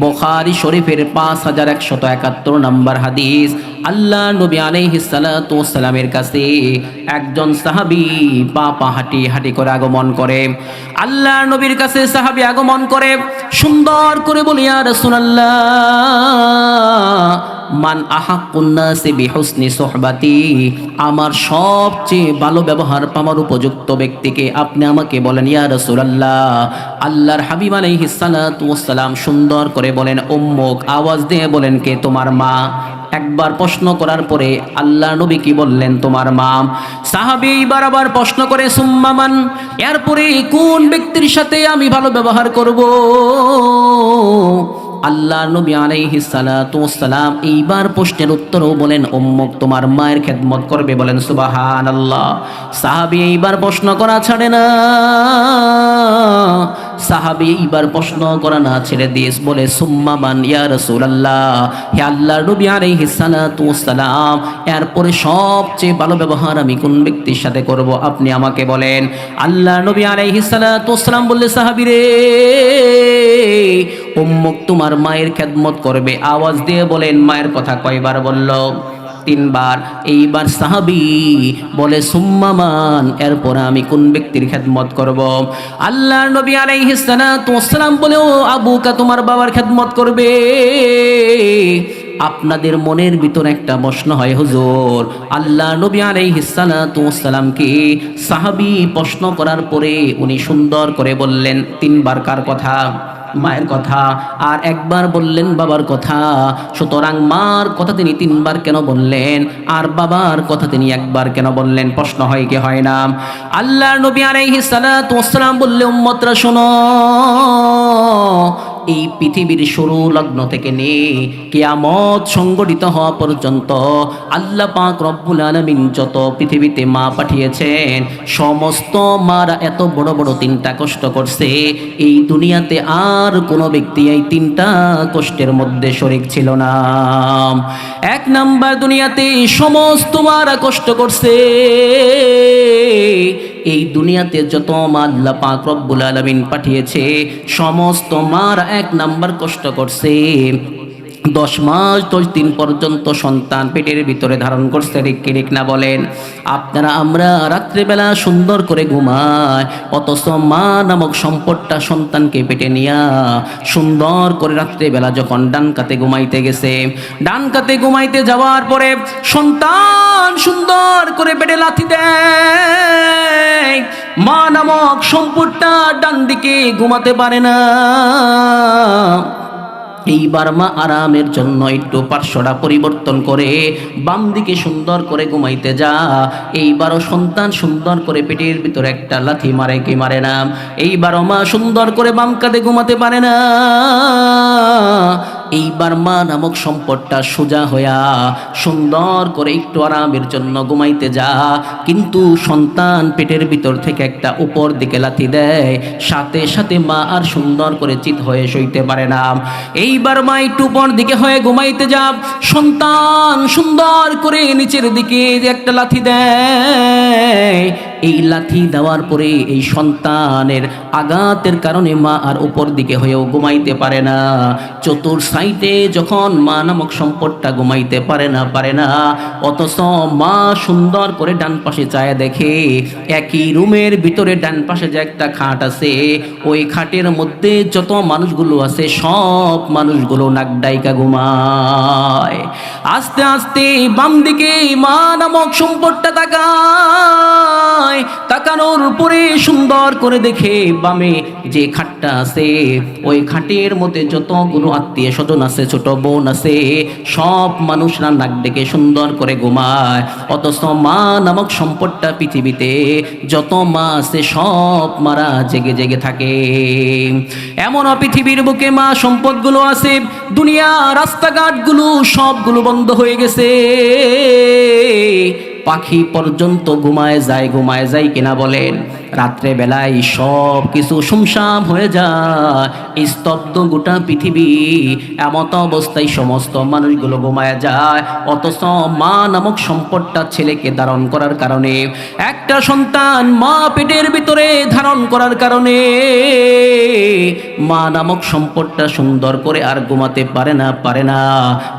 S1: বুখারী শরীফের 5171 নম্বর হাদিস, আল্লাহ নবী আলাইহিস সালাতু ওয়াসসালামের কাছে একজন সাহাবী পা হাঁটি হাঁটি করে আগমন করে। আল্লাহ নবীর কাছে সাহাবী আগমন করে, সুন্দর করে বলে, ইয়া রাসূলুল্লাহ, মান আহাক্কুন নাসি বিহুসনি সুহবাতি, আমার সবচেয়ে ভালো ব্যবহার পাওয়ার উপযুক্ত ব্যক্তিকে আপনি আমাকে বলেন ইয়া রাসূলুল্লাহ। আল্লাহর হাবিব আলাইহিস সালাতু ওয়াসসালাম সুন্দর করে বলেন, উম্মুক, আওয়াজ দিয়ে বলেন কে? তোমার মা। একবার প্রশ্ন করার পরে আল্লাহ নবী কি বললেন? তোমার মা। সাহাবী বারবার প্রশ্ন করে, সুম্মা মান, এরপরে কোন ব্যক্তির সাথে আমি ভালো ব্যবহার করব? আল্লাহ নবী আলাইহিস সালাতু ওয়াসসালাম এইবার প্রশ্নের উত্তরও বলেন, উম্মুক, তোমার মায়ের খেদমত করবে। বলেন সুবহানাল্লাহ। সাহাবী এইবার প্রশ্ন করা ছাড়ে না, সাহাবী এইবার প্রশ্ন করা না ছেড়ে দিয়ে বলে, সুম্মা মান ইয়া রাসূলুল্লাহ, হে আল্লাহর নবী আলাইহিস সালাতু ওয়াসসালাম, এরপরে সবচেয়ে ভালো ব্যবহার আমি কোন ব্যক্তির সাথে করব আপনি আমাকে বলেন। আল্লাহর নবী আলাইহিস সালাতু ওয়াসসালাম বললে, সাহাবী রে, উম্মুক তোমার মায়ের খেদমত করবে। আওয়াজ দিয়ে বলেন, মায়ের কথা কয়বার বলল? তিনবার। এইবার সাহাবী বলে সুম্মামান, এরপর আমি কোন ব্যক্তির খেদমত করব? আল্লাহর নবী আলাইহিস সালাতু ওয়াসসালাম বলে, ও আবুকা, তোমার বাবার খেদমত করবে। আপনাদের মনের ভিতর একটা প্রশ্ন হয়, হুজুর, আল্লাহ নবী আলাইহিস সালাতু ওয়াসসালামকে সাহাবী প্রশ্ন করার পরে উনি সুন্দর করে বললেন তিনবার কার কথা? মায়ের কথা। আর একবার বললেন বাবার কথা। সুতরাং মার কথা তিনি তিনবার কেন বললেন, আর বাবার কথা তিনি একবার কেন বললেন? প্রশ্ন হয় কি হয় না? আল্লাহর নবী আলাইহিস সালাতু ওয়াসসালাম বললে, উম্মতরা শোনো, এই পৃথিবীর শুরু লগ্ন থেকে নিয়ে কিয়ামত সংগঠিত হওয়া পর্যন্ত আল্লাহ পাক রব্বুল আলামিন যত পৃথিবীতে মা পাঠিয়েছেন, সমস্ত মারা এত বড় বড় তিনটা কষ্ট করছে, এই দুনিয়াতে আর কোনো ব্যক্তি এই তিনটা কষ্টের মধ্যে শরীক ছিল না। এক নাম্বার, দুনিয়াতে সমস্ত মারা কষ্ট করছে। এই দুনিয়াতে যত মা আল্লাহ পাক রব্বুল আলামিন পাঠিয়েছে, সমস্ত মারা এক নাম্বার কষ্ট করছে। 10 মাস 10 দিন পর্যন্ত সন্তান পেটের ভিতরে ধারণ করছে। ঠিক না বলেন? আপনারা আমরা রাত্রিবেলা সুন্দর করে ঘুমাই, অথচ মা নামক সম্পদটা সন্তানকে পেটে নিয়া সুন্দর করে রাত্রিবেলা যখন ডান কাতে ঘুমাইতে গেছে, ডান কাতে ঘুমাইতে যাওয়ার পরে সন্তান সুন্দর করে পেটে লাথি দেয়, মা নামক সম্পদটা ডান দিকে ঘুমাতে পারে না। এইবার মা আরামের জন্য একটু পার্শ্বটা পরিবর্তন করে বাম দিকে সুন্দর করে ঘুমাইতে যা, এইবারও সন্তান সুন্দর করে পেটের ভিতরে একটা লাথি মারে কি মারে না? এইবারও মা সুন্দর করে বাম কাঁধে ঘুমাতে পারে না। এইবার মা নামক সম্পদটা সোজা হইয়া সুন্দর করে একটু আরামের জন্য ঘুমাইতে যা, কিন্তু সন্তান পেটের ভিতর থেকে একটা উপর দিকে লাথি দেয়, সাথে সাথে মা আর সুন্দর করে চিত হয়ে সইতে পারে না। এইবার মা একটু উপর দিকে হয়ে ঘুমাইতে যা, সন্তান সুন্দর করে নিচের দিকে একটা লাথি দেয়। এই লাথি দেওয়ার পরে এই সন্তানের আঘাতের কারণে মা আর উপর দিকে হয়েও ঘুমাইতে পারে না। চতুর সাইডে যখন মা নামক সম্পদটা ঘুমাইতে পারে না, অথচ মা সুন্দর করে ডান পাশে চায় দেখে একই রুমের ভিতরে ডান পাশে যে একটা খাট আছে, ওই খাটের মধ্যে যত মানুষগুলো আছে সব মানুষগুলো নাক ডাইকা ঘুমায়। আস্তে আস্তে বাম দিকে মা নামক সম্পদটা তাকায়, তাকানোর পরে সুন্দর করে দেখে বামে যে খাটটা আছে, ওই খাটের মধ্যে যতগুলো আত্মীয় স্বজন আছে, ছোট বোন আছে, সব মানুষরা নাক ডেকে সুন্দর করে ঘুমায়। অথচ মা নামক সম্পদটা পৃথিবীতে যত মা আছে সব মারা জেগে জেগে থাকে। এমনও পৃথিবীর বুকে মা সম্পদগুলো আছে, দুনিয়া রাস্তাঘাটগুলো সবগুলো বন্ধ হয়ে গেছে, পাখি পর্যন্ত ঘুমায় যায় কিনা বলেন? রাত্রে বেলায় সব কিছু শুমশাম হয়ে যায়, স্তব্ধ গোটা পৃথিবী। এমত অবস্থায় সমস্ত মানুষগুলো ঘুমায় যায়, অথচ মা নামক সম্পদটা ছেলেকে ধারণ করার কারণে, একটা সন্তান মা পেটের ভিতরে ধারণ করার কারণে মা নামক সম্পদটা সুন্দর করে আর ঘুমাতে পারে না।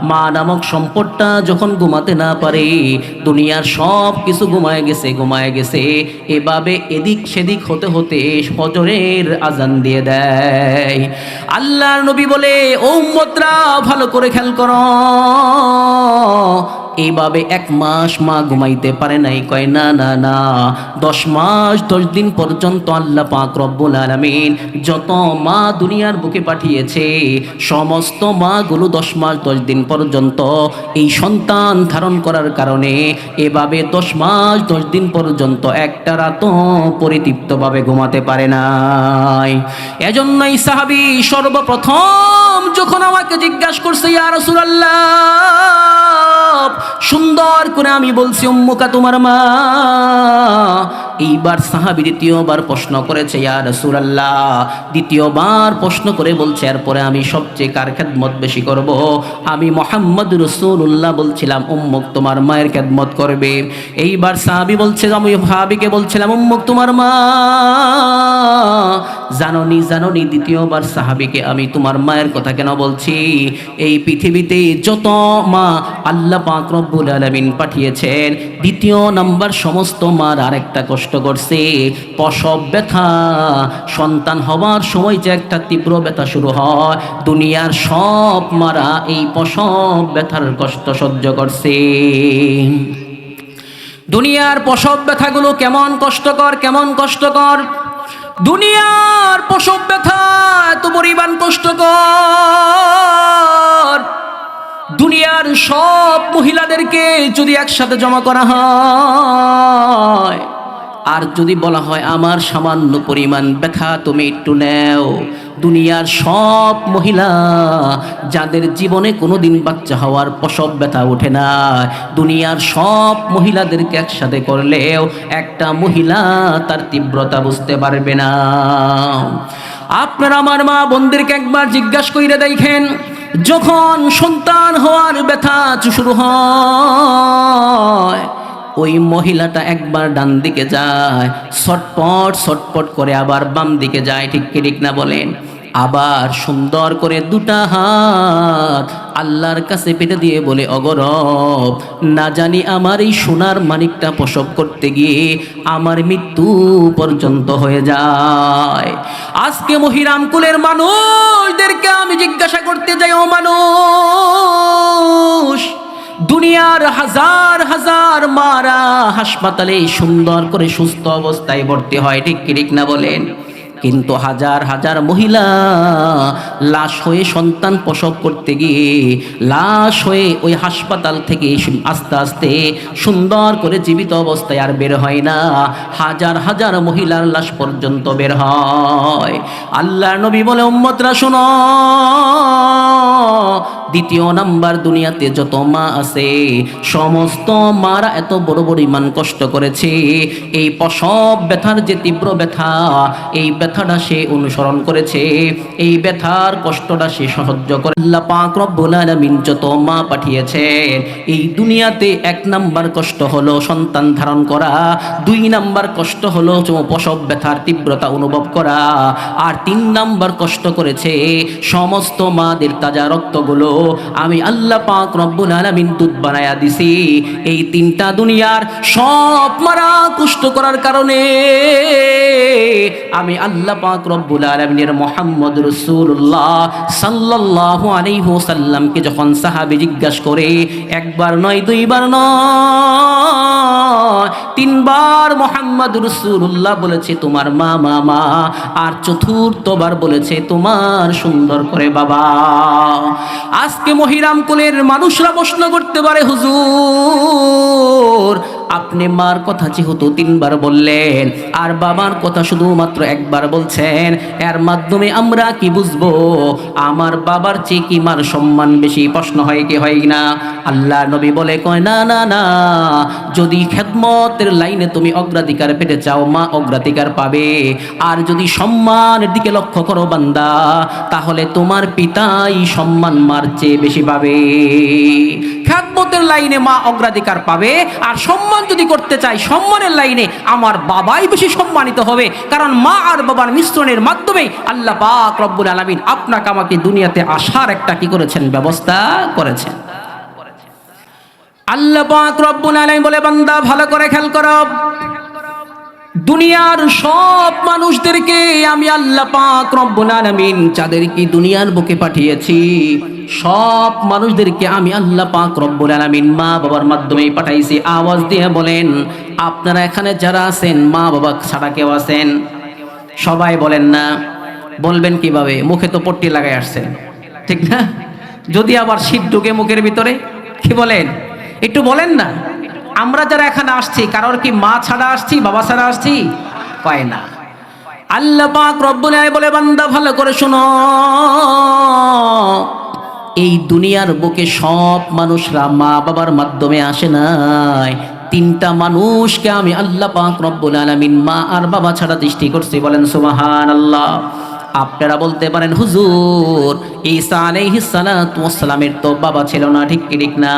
S1: মা নামক সম্পদটা যখন ঘুমাতে না পারে, দুনিয়ার সব কিছু ঘুমায় গেছে। এভাবে এদিক সেদিক হতে হতে ফজরের আজান দিয়ে দেয়। আল্লাহর নবী বলে, ও উম্মতরা ভালো করে খেয়াল করো, এইভাবে 1 মাস মা ঘুমাইতে পারে নাই। কয় না 10 মাস 10 দিন পর্যন্ত আল্লাহ পাক রব্বুল আলামিন যত মা দুনিয়ার বুকে পাঠিয়েছে, সমস্ত মাগুলো 10 মাস 10 দিন পর্যন্ত এই সন্তান ধারণ করার কারণে এভাবে 10 মাস 10 দিন পর্যন্ত একটা রাতও পরিতৃপ্তভাবে ঘুমাতে পারে নাই। এজন্যই সাহাবী সর্বপ্রথম যখন আমাকে জিজ্ঞাসা করছে, ইয়া রাসূলুল্লাহ, সুন্দর করে আমি বলছি উম্মুকা তোমার মা, এইবার সাহাবী দ্বিতীয়বার প্রশ্ন করেছে, ইয়া রাসূলুল্লাহ। দ্বিতীয়বার প্রশ্ন করে বলছে, এরপরে আমি সবচেয়ে কার খেদমত বেশি করব? আমি মুহাম্মদ রাসূলুল্লাহ বলছিলাম উম্মুক তোমার মায়ের খেদমত করবে। এইবার সাহাবী বলছে, আমি ভাবিকে বলছিলাম উম্মুক তোমার মা। জাননি জাননি, দ্বিতীয়বার সাহাবীকে আমি তোমার মায়ের কথা কেন বলছি? এই পৃথিবীতে যত মা আল্লাহ পাক রব্বুল আলামিন পাঠিয়েছেন, দ্বিতীয় নাম্বার সমস্ত মার আরেকটা কষ্ট করছে, প্রসব ব্যথা। সন্তান হওয়ার সময় যে একটা তীব্র ব্যথা শুরু হয়, দুনিয়ার সব মারা এই প্রসব ব্যথার কষ্ট সহ্য করছে। দুনিয়ার প্রসব ব্যথাগুলো কেমন কষ্টকর, কেমন কষ্টকর! দুনিয়ার প্রসব ব্যথা এত পরিমাণ কষ্টকর, দুনিয়ার সব মহিলাদেরকে যদি একসাথে জমা করা হয় আর যদি বলা হয় আমার সামান্য পরিমাণ ব্যথা তুমি একটু নেও, দুনিয়ার সব মহিলা যাদের জীবনে কোনোদিন বাচ্চা হওয়ার প্রসব ব্যথা ওঠে না, দুনিয়ার সব মহিলাদেরকে একসাথে করলেও একটা মহিলা তার তীব্রতা বুঝতে পারবে না। আপনারা আমার মা বোনদেরকে একবার জিজ্ঞাসা কইরা দেখেন, যখন সন্তান হওয়ার ব্যথা শুরু হয়, ওই মহিলাটা একবার ডান দিকে যায়, ছটপট ছটপট করে আবার বাম দিকে যায়, ঠিক কি ঠিক না বলেন? আবার সুন্দর করে দুটা হাত আল্লাহর কাছে পেতে দিয়ে বলে, অগরব, না জানি আমার এই সোনার মানিকটা প্রসব করতে গিয়ে আমার মৃত্যু পর্যন্ত হয়ে যায়। আজকে মহিরামকুলের মানুষদেরকে আমি জিজ্ঞাসা করতে যাই, ও মানুষ, দুনিয়ার হাজার হাজার মারা হাসপাতালে সুন্দর করে সুস্থ অবস্থায় ভর্তি হয়, ঠিক কি ঠিক না বলেন? কিন্তু হাজার হাজার মহিলা লাশ হয়ে সন্তান প্রসব করতে গিয়ে লাশ হয়ে ওই হাসপাতাল থেকে আস্তে আস্তে সুন্দর করে জীবিত অবস্থায় আর বের হয় না, হাজার হাজার মহিলার লাশ পর্যন্ত বের হয়। আল্লাহর নবী বলে, উম্মতরা শোনো, দ্বিতীয় নাম্বার দুনিয়াতে যত মা আছে সমস্ত মারা এত বড় পরিমাণ কষ্ট করেছে, এই প্রসব ব্যথার যে তীব্র ব্যথা, এই ব্যথাটা সে অনুসরণ করেছে, এই ব্যথার কষ্টটা সে সহ্য করে। আল্লাহ পাক রব্বুল আলামিন যত মা পাঠিয়েছেন এই দুনিয়াতে, এক নাম্বার কষ্ট হলো সন্তান ধারণ করা, দুই নাম্বার কষ্ট হলো প্রসব ব্যথার তীব্রতা অনুভব করা, আর তিন নাম্বার কষ্ট করেছে সমস্ত মাদের তাজা রক্তগুলো আমি আল্লাহ পাক রব্বুল আলামিন দুধ বানায়া দিছি। এই তিনটা দুনিয়ার সব মারা কষ্ট করার কারণে আমি আল্লাহ পাক রব্বুল আলামিনের মুহাম্মদ রাসূলুল্লাহ সাল্লাল্লাহু আলাইহি ওয়াসাল্লামকে যখন সাহাবী জিজ্ঞাসা করে, একবার নয়, দুইবার নয়, তিনবার মুহাম্মদ রাসূলুল্লাহ বলেছে তোমার মা মা মা, আর চতুর্থবার বলেছে তোমার সুন্দর করে বাবা। আজকে মহিরামকুলের মানুষরা প্রশ্ন করতে পারে, হুজুর আপনি মার কথা যেহেতু তিনবার বললেন আর বাবার কথা শুধুমাত্র একবার বলছেন, এর মাধ্যমে আমরা কি বুঝবো আমার বাবার চেয়ে কি মার সম্মান বেশি? প্রশ্ন হয় কি হয় না? আল্লাহ নবী বলে, কয় না না না, যদি খেদমতের লাইনে তুমি অগ্রাধিকার পেতে চাও মা অগ্রাধিকার পাবে, আর যদি সম্মানের দিকে লক্ষ্য করো বান্দা, তাহলে তোমার পিতাই সম্মান মার চেয়ে বেশি পাবে। খেদমতের লাইনে মা অগ্রাধিকার পাবে, আর সম্মান যদি করতে চাই সম্মানের লাইনে আমার বাবাই বেশি সম্মানিত হবে, কারণ মা আর বাবার মিশ্রণের মাধ্যমে আল্লাহ পাক রব্বুল আলামিন আপনাকে আমাকে দুনিয়াতে আসার একটা কি করেছেন? ব্যবস্থা করেছেন। আল্লাহ পাক রব্বুল আলামিন বলে, বান্দা ভালো করে খেয়াল করো, দুনিয়ার সব মানুষদেরকে আমি আল্লাহ পাক রব্বুল আলামিন যাদেরকে দুনিয়ার বুকে পাঠিয়েছি, সব মানুষদেরকে আমি আল্লাহ পাক রব্বুল আলামিন মা বাবার মাধ্যমে পাঠাইছি। আওয়াজ দিয়ে বলেন, আপনারা এখানে যারা আছেন মা বাবা ছাড়া কেউ আছেন? সবাই বলেন না। বলবেন কিভাবে? মুখে তো পট্টি লাগাই আসছেন, ঠিক না? যদি আবার শীত ঢুকে মুখের ভিতরে, কি বলেন? একটু বলেন না। আমরা যারা এখানে আসছি কারোর কি মা ছাড়া আসছি, বাবা ছাড়া আসছি? কয় না। আল্লাহ পাক রব্বুল আলামিন বলে, বান্দা ভালো করে শোনো, এই দুনিয়ার বুকে সব মানুষরা মা বাবার মাধ্যমে আসে নাই, তিনটা মানুষকে আমি আল্লাহ পাক রব্বুল আলামিন মা আর বাবা ছাড়া সৃষ্টি করছি, বলেন সুবহানাল্লাহ। আপনারা বলতে পারেন হুজুর ঈসা আলাইহিস সালাতু ওয়াস সালামের তো বাবা ছিল না, ঠিক কি ঠিক না?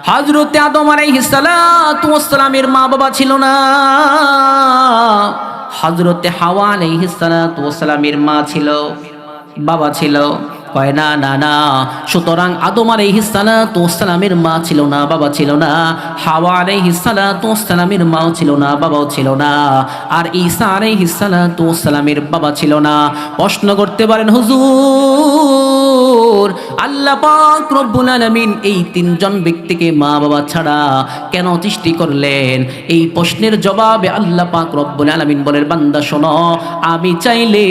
S1: হযরত আদম আলাইহিস সালাতু ওয়াস সালামের মা বাবা ছিল না, হযরত হাওয়া আলাইহিস সালাতু ওয়াস সালামের মা ছিল, বাবা ছিল। কয় না না না, সুতরাং আদম আলাইহিস সালাতু ওয়াস সালামের মা ছিল না, বাবা ছিল না, হাওয়া আলাইহিস সালাতু ওয়াস সালামের মাও ছিল না, বাবাও ছিল না, আর ঈসা আলাইহিস সালাতু ওয়াস সালামের বাবা ছিল না। প্রশ্ন করতে পারেন হুজুর আল্লাহ পাক রব্বুল আলামিন এই তিনজন ব্যক্তিকে মা বাবা ছাড়া কেন সৃষ্টি করলেন? এই প্রশ্নের জবাবে আল্লাহ পাক রব্বুল আলামিন বলেন, বান্দা শোনো, আমি চাইলে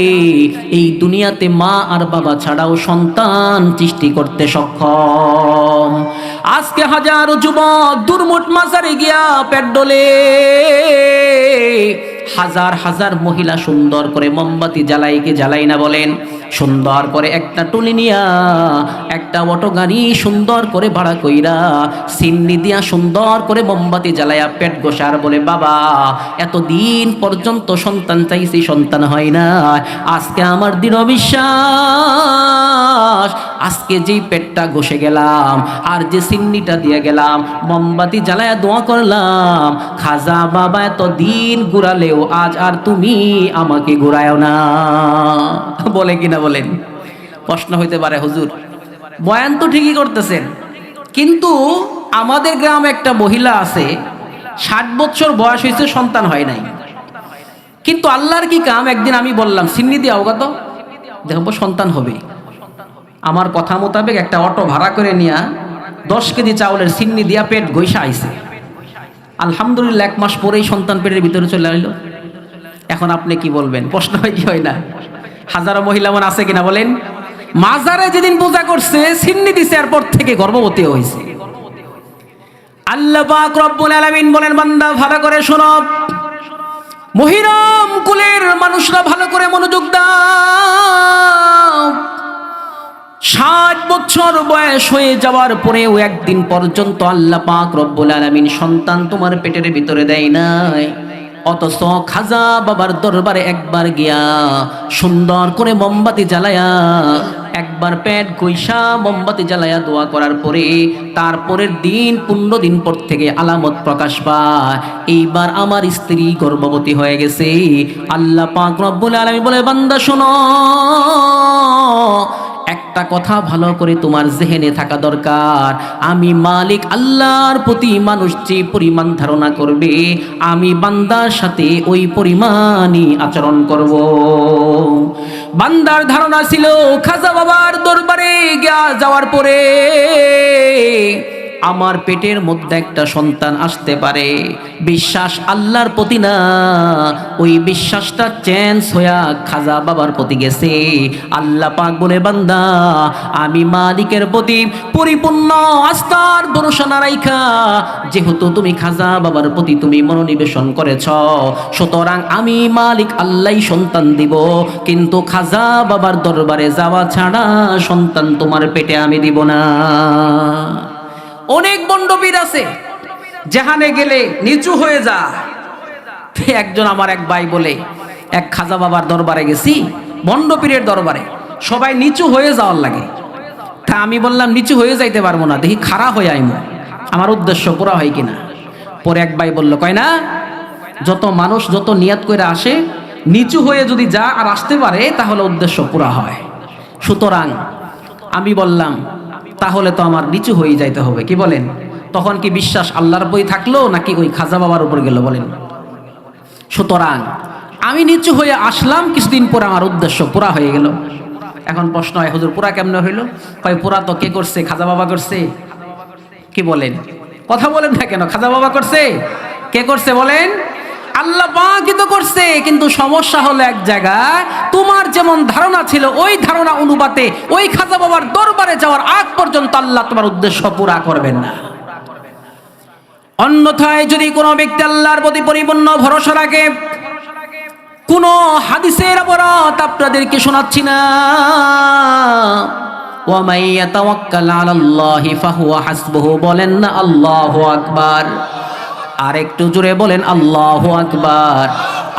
S1: এই দুনিয়াতে মা আর বাবা ছাড়াও সন্তান সৃষ্টি করতে সক্ষম। আজকে হাজারো যুবক দুর্মুট মাজারে গিয়া পেট ডলে, হাজার হাজার মহিলা সুন্দর করে মোমবাতি জ্বালাই কি জ্বালাই না বলেন? সুন্দর করে একটা টুলি নিয়া একটা অটো গাড়ি সুন্দর করে ভাড়া কইরা সিন্নি দিয়া সুন্দর করে মোমবাতি জ্বালাইয়া পেট গোসার বলে, বাবা এতদিন পর্যন্ত সন্তান চাইছি, সন্তান হয় না, আজকে আমার দৃঢ় বিশ্বাস আজকে যেই পেটটা ঘষে গেলাম আর যে সিন্নিটা দিয়ে গেলাম, মোমবাতি জ্বালায়া দোয়া করলাম, খাজা বাবা এতদিন ঘুরালেও আজ আর তুমি আমাকে ঘুরায়ও না। বলে কিনা বলেন? প্রশ্ন হইতে পারে হুজুর বয়ান তো ঠিকই করতেছেন, কিন্তু আমাদের গ্রামে একটা মহিলা আছে 60 বছর বয়স হয়েছে, সন্তান হয় নাই, কিন্তু আল্লাহর কি কাম, একদিন আমি বললাম সিন্নি দিয়ে অবগত দেখবো সন্তান হবে। আমার কথা মোতাবেক একটা অটো ভাড়া করে নিয়া 10 কেজি চাউলের সিন্নি দিয়া পেট ঘইসা আইছে। আলহামদুলিল্লাহ 1 মাস পরেই সন্তান পেটের ভিতরে চলে আইলো। এখন আপনি কি বলবেন? প্রশ্ন হয় কি হয় না? হাজারো মহিলা মন আছে কিনা বলেন? মাজারে যেদিন পূজা করছে সিন্নি দিছে, এরপর থেকে গর্ভবতী হয়েছে। আল্লাহ পাক রব্বুল আলামিন বলেন, বান্দা ভালো করে শোনো, মহিরম কুলের মানুষরা ভালো করে মনোযোগ দাও। 60 বছর বয়স হয়ে যাওয়ার পরেও একদিন পর্যন্ত আল্লাহ পাক রব্বুল আলামিন সন্তান তোমার পেটের ভিতরে দেয় নাই, অথচ খাজা বাবার দরবারে একবার গিয়া সুন্দর করে মোমবাতি জ্বালায়া, একবার পেট ঘইসা মোমবাতি জ্বালায়া দোয়া করার পরে তারপরের দিন 15 দিন পর থেকে আলামত প্রকাশ পায়, এইবার আমার স্ত্রী গর্ভবতী হয়ে গেছে। আল্লাহ পাক রব্বুল আলামিন বলে, বান্দা শোনো, একটা কথা ভালো করে তোমার জেহেনে থাকা দরকার, আমি মালিক আল্লাহর প্রতি মানুষ যে পরিমাণ ধারণা করবে, আমি বান্দার সাথে ওই পরিমাণই আচরণ করব। বান্দার ধারণা ছিল খাজা বাবার দরবারে যাওয়ার পরে আমার পেটের মধ্যে একটা সন্তান আসতে পারে, বিশ্বাস আল্লাহর প্রতি না, ওই বিশ্বাসটা চেঞ্জ হইয়া খাজা বাবার প্রতি গেছে। আল্লাহ পাক বলে, বান্দা আমি মালিকের প্রতি পরিপূর্ণ আস্থার ভরসা না রাইখা যেহেতু তুমি খাজা বাবার প্রতি তুমি মনোনিবেশন করেছ, সুতরাং আমি মালিক আল্লাহ সন্তান দিব, কিন্তু খাজা বাবার দরবারে যাওয়া ছাড়া সন্তান তোমার পেটে আমি দিব না। অনেক বন্ডপীর আছে যেখানে গেলে নিচু হয়ে যা। একজন আমার এক ভাই বলে, এক খাজা বাবার দরবারে গেছি, বন্ডপীরের দরবারে সবাই নিচু হয়ে যাওয়ার লাগে। তা আমি বললাম নিচু হয়ে যাইতে পারবো না, দেখি খাড়া হয়ে আইমো, আমার উদ্দেশ্য পুরা হয় কিনা। পরে এক ভাই বলল, কয় না, যত মানুষ যত নিয়াত করে আসে নিচু হয়ে যদি যা আর আসতে পারে তাহলে উদ্দেশ্য পুরা হয়। সুতরাং আমি বললাম তাহলে তো আমার নিচু হয়ে যাইতে হবে, কি বলেন? তখন কি বিশ্বাস আল্লাহর বই থাকলো নাকি ওই খাজা বাবার উপর গেল বলেন? সুতরাং আমি নিচু হয়ে আসলাম, কিছুদিন পর আমার উদ্দেশ্য পুরা হয়ে গেল। এখন প্রশ্ন হয়, হুজুর পুরা কেমনে হইল? কয় পুরা তো কে করছে? খাজা বাবা করছে। কি বলেন? কথা বলেন না কেন? খাজা বাবা করছে। কে করছে বলেন? আল্লাহ পাকই তো করছে। কিন্তু সমস্যা হলো এক জায়গায়, তোমার যেমন ধারণা ছিল ওই ধারণা অনুপাতে ওই খাজা বাবার দরবারে যাওয়ার আগ পর্যন্ত আল্লাহ তোমার উদ্দেশ্য পুরা করবেন না। অন্যথায় যদি কোনো ব্যক্তি আল্লাহর প্রতি পরিপূর্ণ ভরসা রাখে, কোন হাদিসের অবরত আপনাদেরকে শোনাচ্ছি না, ওয়া মান ইয়াতাওয়াক্কাল আলাল্লাহি ফাহুয়া হাসবুহু, বলেন না আল্লাহু আকবার। আর একটু জোরে বলেন আল্লাহু আকবার।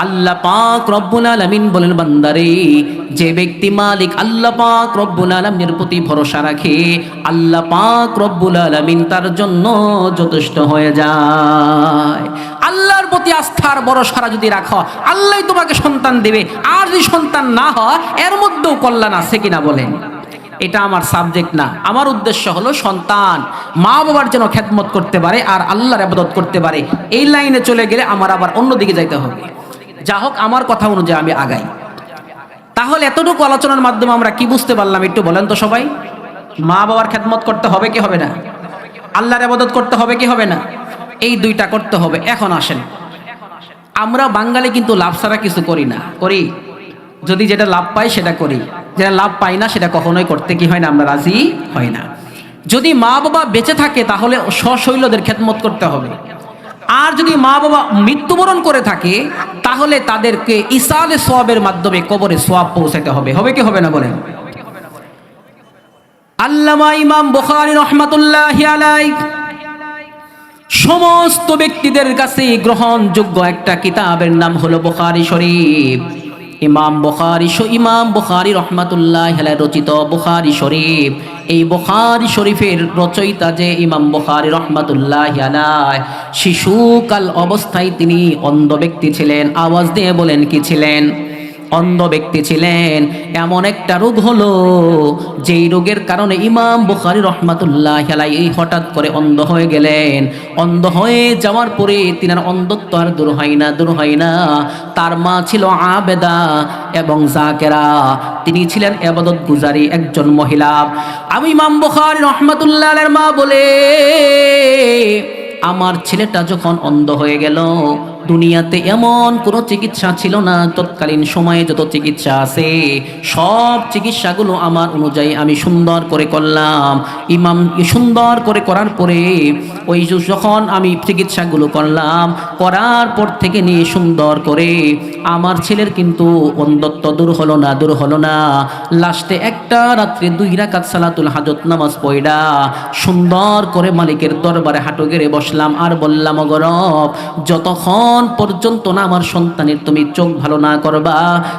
S1: আল্লাহ পাক রব্বুল আলামিন বলেন, বান্দারে, যে ব্যক্তি মালিক আল্লাহ পাক রব্বুল আলামিনের প্রতি ভরসা রাখে, আল্লাহ পাক রব্বুল আলামিন তার জন্য যথেষ্ট হয়ে যায়। আল্লাহর প্রতি আস্থার ভরসা যদি রাখো, আল্লাহই তোমাকে সন্তান দেবে। আর যদি সন্তান না হয়, এর মধ্যেও কল্যাণ আছে কিনা বলেন? এটা আমার সাবজেক্ট না। আমার উদ্দেশ্য হলো সন্তান মা বাবার যেন খেদমত করতে পারে আর আল্লাহর ইবাদত করতে পারে। এই লাইনে চলে গেলে আমার আবার অন্যদিকে যাইতে হবে। যা হোক, আমার কথা অনুযায়ী আমি আগাই। তাহলে এতটুকু আলোচনার মাধ্যমে আমরা কি বুঝতে পারলাম একটু বলেন তো সবাই? মা বাবার খেদমত করতে হবে কি হবে না? আল্লাহর ইবাদত করতে হবে কি হবে না? এই দুইটা করতে হবে। এখন আসেন, আমরা বাঙালি কিন্তু লাভ ছাড়া কিছু করি না। করি? যদি যেটা লাভ পাই সেটা করি, যেটা লাভ পাই না সেটা কখনোই করতে কি হয় না, আমরা রাজি হই না। যদি মা বাবা বেঁচে থাকে তাহলে সশৈলদের খেদমত করতে হবে। আর যদি মা বাবা মৃত্যুবরণ করে থাকে তাহলে তাদেরকে ইসালে সোয়াবের মাধ্যমে কবরে সোয়াব পৌঁছাতে হবে। হবে কি হবে না বলেন? আল্লামা ইমাম বুখারী রাহমাতুল্লাহি আলাইহি সমস্ত ব্যক্তিদের কাছে গ্রহণযোগ্য একটা কিতাবের নাম হলো বুখারী শরীফ। ইমাম বুখারী রহমাতুল্লাহি আলাইহি রচিত বুখারী শরীফ। এই বুখারী শরীফের রচয়িতা যে ইমাম বুখারী রহমাতুল্লাহি আলাইহি, শিশুকাল অবস্থায় তিনি অন্ধ ব্যক্তি ছিলেন। আওয়াজ দিয়ে বলেন, কি ছিলেন? অন্ধ ব্যক্তি ছিলেন। এমন একটা রোগ হলো যেই রোগের কারণে ইমাম বুখারী রাহমাতুল্লাহি আলাইহি হঠাৎ করে অন্ধ হয়ে গেলেন। অন্ধ হয়ে যাওয়ার পরে তিনার অন্ধত্ব আর দূর হয় না। তার মা ছিল আবেদা এবং জাকেরা, তিনি ছিলেন ইবাদত গুজারি একজন মহিলা। আমি ইমাম বুখারী রাহমাতুল্লাহি আলাইহির মা বলে, আমার ছেলেটা যখন অন্ধ হয়ে গেল, দুনিয়াতে এমন কোনো চিকিৎসা ছিল না। তৎকালীন সময়ে যত চিকিৎসা আছে সব চিকিৎসাগুলো আমার অনুযায়ী আমি সুন্দর করে করলাম। ইমাম সুন্দর করে করার পরে ওই যখন আমি চিকিৎসাগুলো করলাম, করার পর থেকে নিয়ে সুন্দর করে আমার ছেলের কিন্তু অন্ধত্ব দূর হলো না। লাস্টে একটা রাত্রে 2 রাকাত সালাতুল হাজত নামাজ পড়া সুন্দর করে মালিকের দরবারে হাঁটু গেড়ে বসলাম আর বললাম, ওগো রব, যতক্ষণ পর্যন্ত না আমার সন্তানের তুমি চোখ ভালো না করবা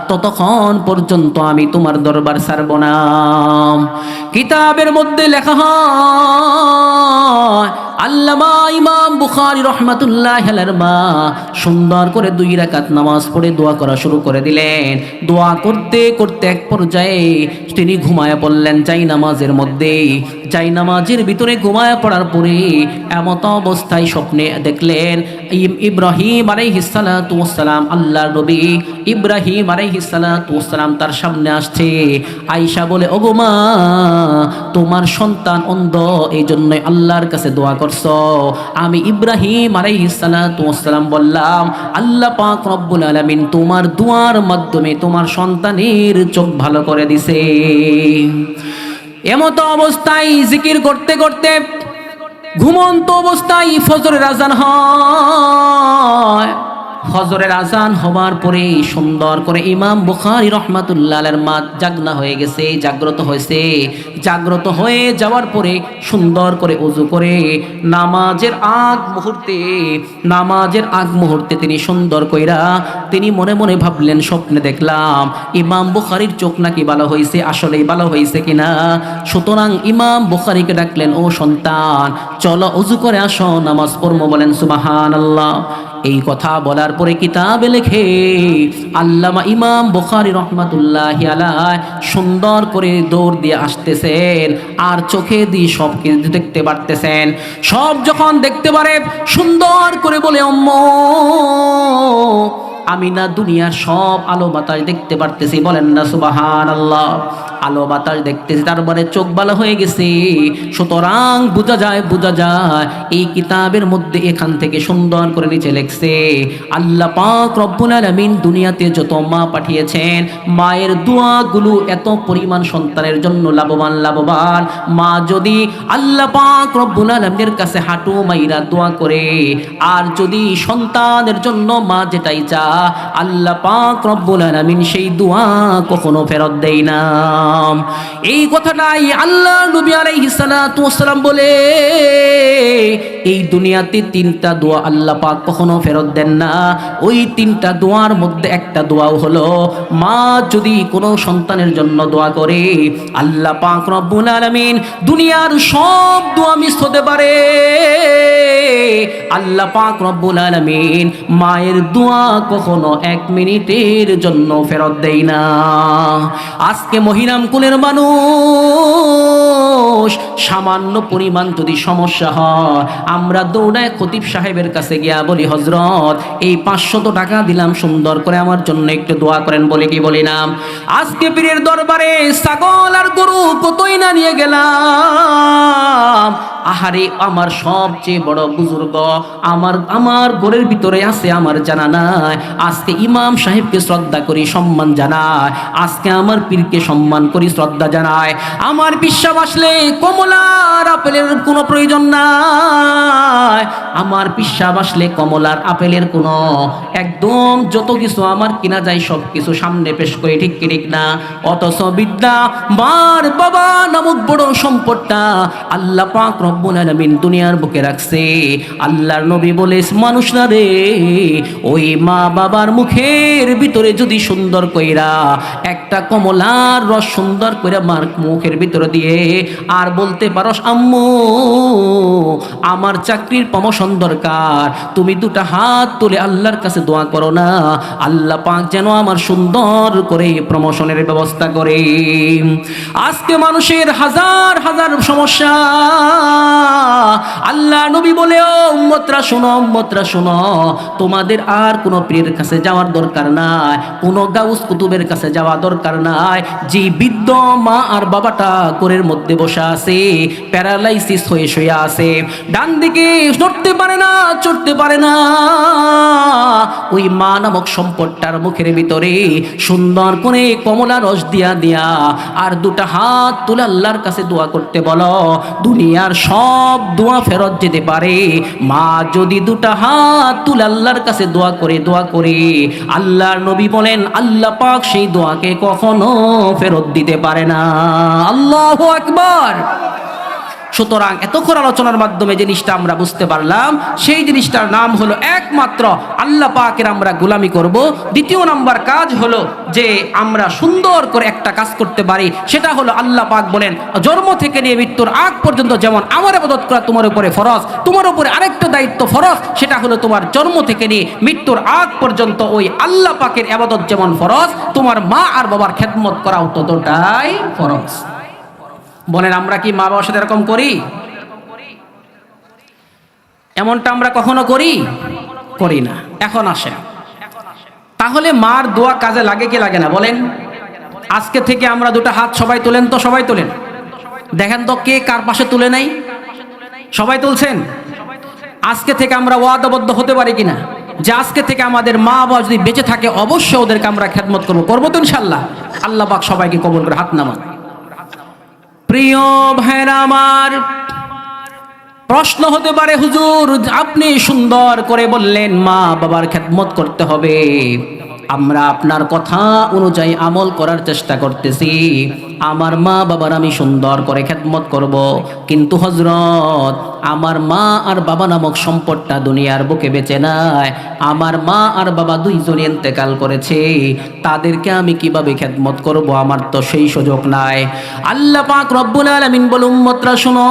S1: ততক্ষণ পর্যন্ত আমি তোমার দরবার ছাড়ব না। কিতাবের মধ্যে লেখা হয়, আল্লামা ইমাম বুখারী রাহমাতুল্লাহি আলাইহির মা সুন্দর করে 2 রাকাত নামাজ পড়ে দোয়া করা শুরু করে দিলেন। দোয়া করতে করতে এক পর্যায়ে তিনি ঘুমায় পড়লেন জায়নামাজের মধ্যে। জায়নামাজের ভিতরে ঘুমায় পড়ার পরে এমত অবস্থায় স্বপ্নে দেখলেন ইব্রাহিম আলাইহিস সালাতু ওয়াস সালাম, আল্লাহর নবী ইব্রাহিম আলাইহিস সালাতু ওয়াস সালাম তার সামনে আসছে। আয়েশা বলে, ওগো মা, তোমার সন্তান অন্ধ, এই জন্যই আল্লাহর কাছে দোয়া করছো। আমি ইব্রাহিম আলাইহিস সালাতু ওয়াস সালাম বললাম, আল্লাহ পাক রব্বুল আলামিন তোমার দুয়ার মাধ্যমে তোমার সন্তানের চোখ ভালো করে দিছে। এমত অবস্থায় জিকির করতে করতে ঘুমন্ত অবস্থায় ফজরের আজান হয়। ফজরের আজান হবার পরে সুন্দর করে ইমাম বুখারী রাহমাতুল্লাহি আলাইহির মা জাগ্রত হয়ে যাওয়ার পরে সুন্দর করে ওযু করে নামাজের আগ মুহূর্তে তিনি সুন্দর কইরা তিনি মনে মনে ভাবলেন, স্বপ্নে দেখলাম ইমাম বুখারীর চোখ নাকি ভালো হয়েছে, আসলেই ভালো হয়েছে কিনা। সুতরাং ইমাম বুখারীকে ডাকলেন, ও সন্তান, চলো ওযু করে আসো, নামাজ পড়বো। বলেন সুবহানাল্লাহ। এই কথা বলার পরে কিতাবে লেখে আল্লামা ইমাম বুখারী রাহমাতুল্লাহি আলাইহি সুন্দর করে দৌড় দিয়ে আসতেছেন আর চোখে দিয়ে সব কিছু দেখতে পারতেছেন। সব যখন দেখতে পারে সুন্দর করে বলে, আম্মু, আমি না দুনিয়ার সব আলো বাতাস দেখতে পারতেছি। বলেন না সুবহানাল্লাহ। আলো বাতাস দেখতেছি, তারপরে চোখ ভালো হয়ে গেছে। সুতরাং বোঝা যায় এই কিতাবের মধ্যে এখান থেকে সুন্দর করে নিচে লেখছে, আল্লাহ পাক রব্বুল আলামিন দুনিয়াতে যত মা পাঠিয়েছেন, মায়ের দোয়াগুলো এত পরিমাণ সন্তানের জন্য লাভবান। মা যদি আল্লাহ পাক রব্বুল আলামিনের কাছে হাঁটু মাইরা দোয়া করে আর যদি সন্তানের জন্য মা যেটাই চায় আল্লাহ পাক রব্বুল আলামিন সেই দোয়া কখনো ফেরত দেয় না। এই কথাটাই আল্লাহ নবী আলাইহিস সালাতু ওয়াস সালাম বলে এই দুনিয়াতে তিনটা দোয়া আল্লাহ পাক কখনো ফেরত দেন না। ওই তিনটা দোয়ার মধ্যে একটা দোয়াও হলো, মা যদি কোনো সন্তানের জন্য দোয়া করে আল্লাহ পাক রব্বুল আলামিন দুনিয়ার সব দোয়া মিস হতে পারে, আল্লাহ পাক রব্বুল আলামিন মায়ের দোয়া কখনো 1 মিনিটের জন্য ফেরত দেয় না। আজকে মহিলাম কুলের মানুষ সামান্য পরিমাণ যদি সমস্যা হয় আমরা দৌড়ায় খতিব সাহেবের কাছে গিয়া বলি, হযরত এই 500 টাকা দিলাম, সুন্দর করে আমার জন্য একটু দোয়া করেন, বলি কি বলি না? আজকে পীরের দরবারে ছাগল আর গরু কতই না নিয়ে গেলাম, আহারে আমার সবচেয়ে বড় বুজুর্গ আমার ঘরের ভিতরে আছে, আমার জানা নাই। আজকে ইমাম সাহেবকে শ্রদ্ধা করি, সম্মান জানায়, আজকে আমার পীরকে সম্মান করি, শ্রদ্ধা জানায়। আমার বিশ্বাস আসলে কমলার আপেলের কোনো প্রয়োজন নাই, আমার বিশ্বাস আসলে কমলার আপেলের কোনো একদম যত কিছু আমার কিনা যায় সব কিছু সামনে পেশ করে, ঠিক কি ঠিক না? অথচ বিদ্যা মার বাবা নামক বড় সম্পদটা আল্লাহ পাক রব্বুল আলামিন দুনিয়ার বুকে রাখছে। আল্লাহর নবী বলে, মানুষ না রে, ওই মা বাবার মুখের ভিতরে যদি সুন্দর কইরা একটা কমলার রস সুন্দর কইরা মার মুখের ভিতরে দিয়ে আর বলতে পারস, আম্মু আমার চাকরির প্রমোশন দরকার, তুমি দুটা হাত তুলে আল্লাহর কাছে দোয়া করো না, আল্লাহ পাক যেন আমার সুন্দর করে প্রমোশনের ব্যবস্থা করে। আজকে মানুষের হাজার হাজার সমস্যা, আল্লাহ নবী বলে, ও উম্মতরা শোনো, উম্মতরা শোনো, তোমাদের আর কোনো পীরের কাছে যাওয়ার দরকার নাই, কোনো গাউস কুতুবের কাছে যাওয়া দরকার নাই। যে বৃদ্ধ মা আর বাবাটা কোরের মধ্যে বসে আছে, প্যারালাইসিস হয়ে শুয়ে আছে, ডান দিকে নড়তে পারে না, চড়তে পারে না, ওই মা নামক সম্পদটার মুখের ভিতরে সুন্দর করে কমলা রস দিয়া দিয়া আর দুটা হাত তুলে আল্লাহর কাছে দোয়া করতে বলো, দুনিয়ার সব দোয়া ফেরত যেতে পারে। মা যদি দুটা হাত তুলে আল্লাহর কাছে দোয়া করে আল্লাহর নবী বলেন আল্লাহ পাক সেই দোয়াকে কখনো ফেরত দিতে পারে না। আল্লাহু আকবার। সুতরাং এতক্ষণ আলোচনার মাধ্যমে জিনিসটা আমরা বুঝতে পারলাম, সেই জিনিসটার নাম হলো একমাত্র আল্লাহ পাকের আমরা গোলামি করব। দ্বিতীয় নাম্বার কাজ হলো যে আমরা সুন্দর করে একটা কাজ করতে পারি, সেটা হলো আল্লাহ পাক বলেন জন্ম থেকে নিয়ে মৃত্যুর আগ পর্যন্ত যেমন আমার ইবাদত করা তোমার উপরে ফরজ, তোমার উপরে আরেকটা দায়িত্ব ফরজ, সেটা হলো তোমার জন্ম থেকে নিয়ে মৃত্যুর আগ পর্যন্ত ওই আল্লাহ পাকের ইবাদত যেমন ফরজ, তোমার মা আর বাবার খেদমত করাও ততটাই ফরজ। বলেন আমরা কি মা বাবার সাথে এরকম করি? এমনটা আমরা কখনো করি না। এখন আসেন, তাহলে মার দোয়া কাজে লাগে কি লাগে না বলেন? আজকে থেকে আমরা দুটো হাত সবাই তোলেন তো, সবাই তোলেন, দেখেন তো কে কার পাশে তুলে নাই। সবাই তুলছেন? আজকে থেকে আমরা ওয়াদাবদ্ধ হতে পারি কিনা যে আজকে থেকে আমাদের মা বাবা যদি বেঁচে থাকে অবশ্যই ওদেরকে আমরা খেদমত করবো তো ইনশাল্লাহ? আল্লাহ পাক সবাইকে কবুল করে, হাত নামান। প্রিয় ভাইরা আমার, প্রশ্ন হতে পারে হুজুর আপনি সুন্দর করে বললেন মা বাবার খেদমত করতে হবে, আমরা আপনার কথা অনুযায়ী আমল করার চেষ্টা করতেছি, আমার মা বাবার আমি সুন্দর করে খেদমত করব, কিন্তু হযরত আমার মা আর বাবা নামক সম্পদটা দুনিয়ার বুকে বেঁচে নাই, আমার মা আর বাবা দুইজন ইন্তেকাল করেছে, তাদেরকে আমি কিভাবে খেদমত করব? আমার তো সেই সুযোগ নাই। আল্লাহ পাক রব্বুল আলামিন বলে, উম্মতরা শোনো,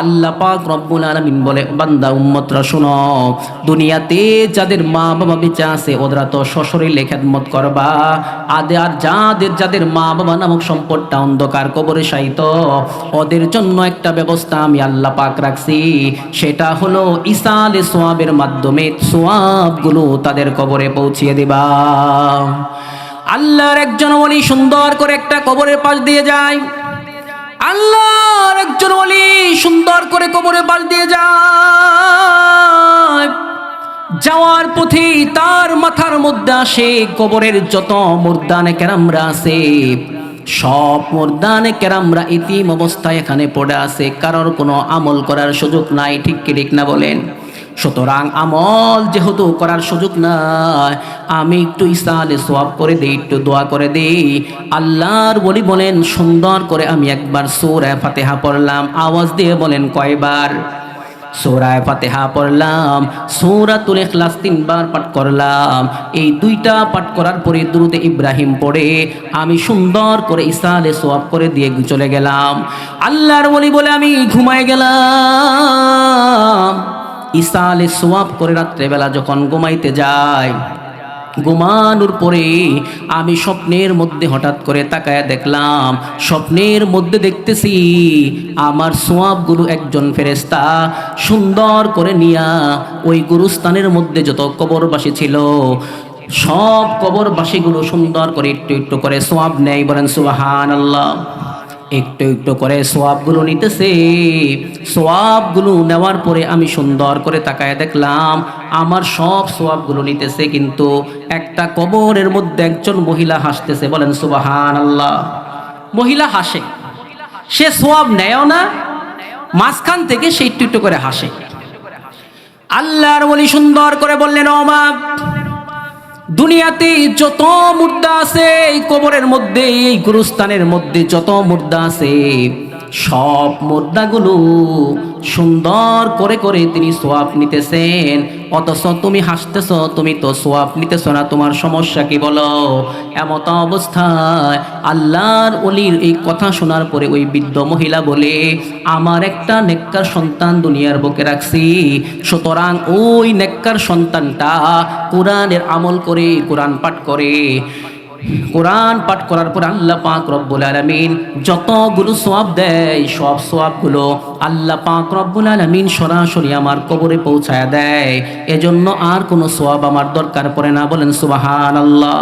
S1: আল্লাহ পাক রব্বুল আলামিন বলে, বান্দা উম্মতরা শোনো, দুনিয়াতে যাদের মা বাবা বেঁচে আছে ওরা তো সশরীরে খেদমত করবা, আর যাদের মা বাবা নামক সম্পদটা অন্ধকার কবরে শায়িত, ওদের জন্য একটা ব্যবস্থা আমি আল্লাহ পাক রাখছি, সেটা হলো ইসালে সোয়াবের মাধ্যমে সোয়াবগুলো তাদের কবরে পৌঁছিয়ে দিবা। আল্লাহর একজন ওলি সুন্দর করে একটা কবরের পাশ দিয়ে যায়, আল্লাহর একজন ওলি সুন্দর করে কবরের পাশ দিয়ে যায়, যাওয়ার পথে তার মাথার মধ্যে আসে কবরের যত মুর্দানে কেরামরা আছে, সব মুর্দানে কেরামরা ইতিম অবস্থায় এখানে পড়ে আছে, কারোর কোনো আমল করার সুযোগ নাই, ঠিক কি ঠিক না বলেন? সুতরাং আমল যেহেতু করার সুযোগ নাই, আমি একটু ইসালে সোয়াব করে দেই, একটু দোয়া করে দেই। আল্লাহর ওলি বলেন সুন্দর করে আমি একবার সূরা ফাতিহা পড়লাম। আওয়াজ দিয়ে বলেন কয়বার? সূরা ফাতিহা পড়লাম, সূরাতুল ইখলাস 3 বার পাঠ করলাম। এই দুইটা পাঠ করার পরে দুরূদে ইব্রাহিম পড়ে আমি সুন্দর করে ইসালে সোয়াব করে দিয়ে চলে গেলাম। আল্লাহর ওলি বলে আমি ঘুমায় গেলাম। ইসালে সোয়াব করে রাত্রেবেলা যখন ঘুমাইতে যাই, ঘুমানোর পরে আমি স্বপ্নের মধ্যে হঠাৎ করে তাকায়া দেখলাম, স্বপ্নের মধ্যে দেখতেছি আমার সোয়াবগুলো একজন ফেরেশতা সুন্দর করে নিয়া ওই গুরুস্থানের মধ্যে যত কবরবাসী ছিল সব কবরবাসীগুলো সুন্দর করে একটু একটু করে সোয়াব নেয়। বলেন সুবহানাল্লাহ। একটু একটু করে সোয়াবগুলো নিতেছে। সোয়াবগুলো নেওয়ার পরে আমি সুন্দর করে তাকায় দেখলাম আমার সব সোয়াবগুলো নিতেছে, কিন্তু একটা কবরের মধ্যে একজন মহিলা হাসতেছে। বলেন সুবহানাল্লাহ। মহিলা হাসে, সে সোয়াব নেয়ও না, মাঝখান থেকে সে একটু একটু করে হাসে। আল্লাহর ওলি সুন্দর করে বললেন, ও মা, দুনিয়াতে যত মুর্দা আছে এই কবরের মধ্যে, এই গুরুস্থানের মধ্যে যত মুর্দা আছে সব মুর্দাগুলো সুন্দর করে করে তিনি সোয়াব নিতেছেন, অথচ তুমি হাসতেছ, তুমি তো সোয়াব নিতেছ না, তোমার সমস্যা কি বলো? এমত অবস্থায় আল্লাহর ওলির এই কথা শোনার পরে ওই বৃদ্ধ মহিলা বলে, আমার একটা নেককার সন্তান দুনিয়ার বুকে রাখছি, সুতরাং ওই নেককার সন্তানটা কোরআনের আমল করে, কোরআন পাঠ করে, কোরআন পাঠ করার পর আল্লাহ পাক রব্বুল আলামিন যতগুলো সওয়াব দেয় সব সওয়াবগুলো আল্লাহ পাক রব্বুল আলামিন সরাসরি আমার কবরে পৌঁছায়া দেয়। এজন্য আর কোনো সওয়াব আমার দরকার পড়ে না। বলেন সুবহানাল্লাহ।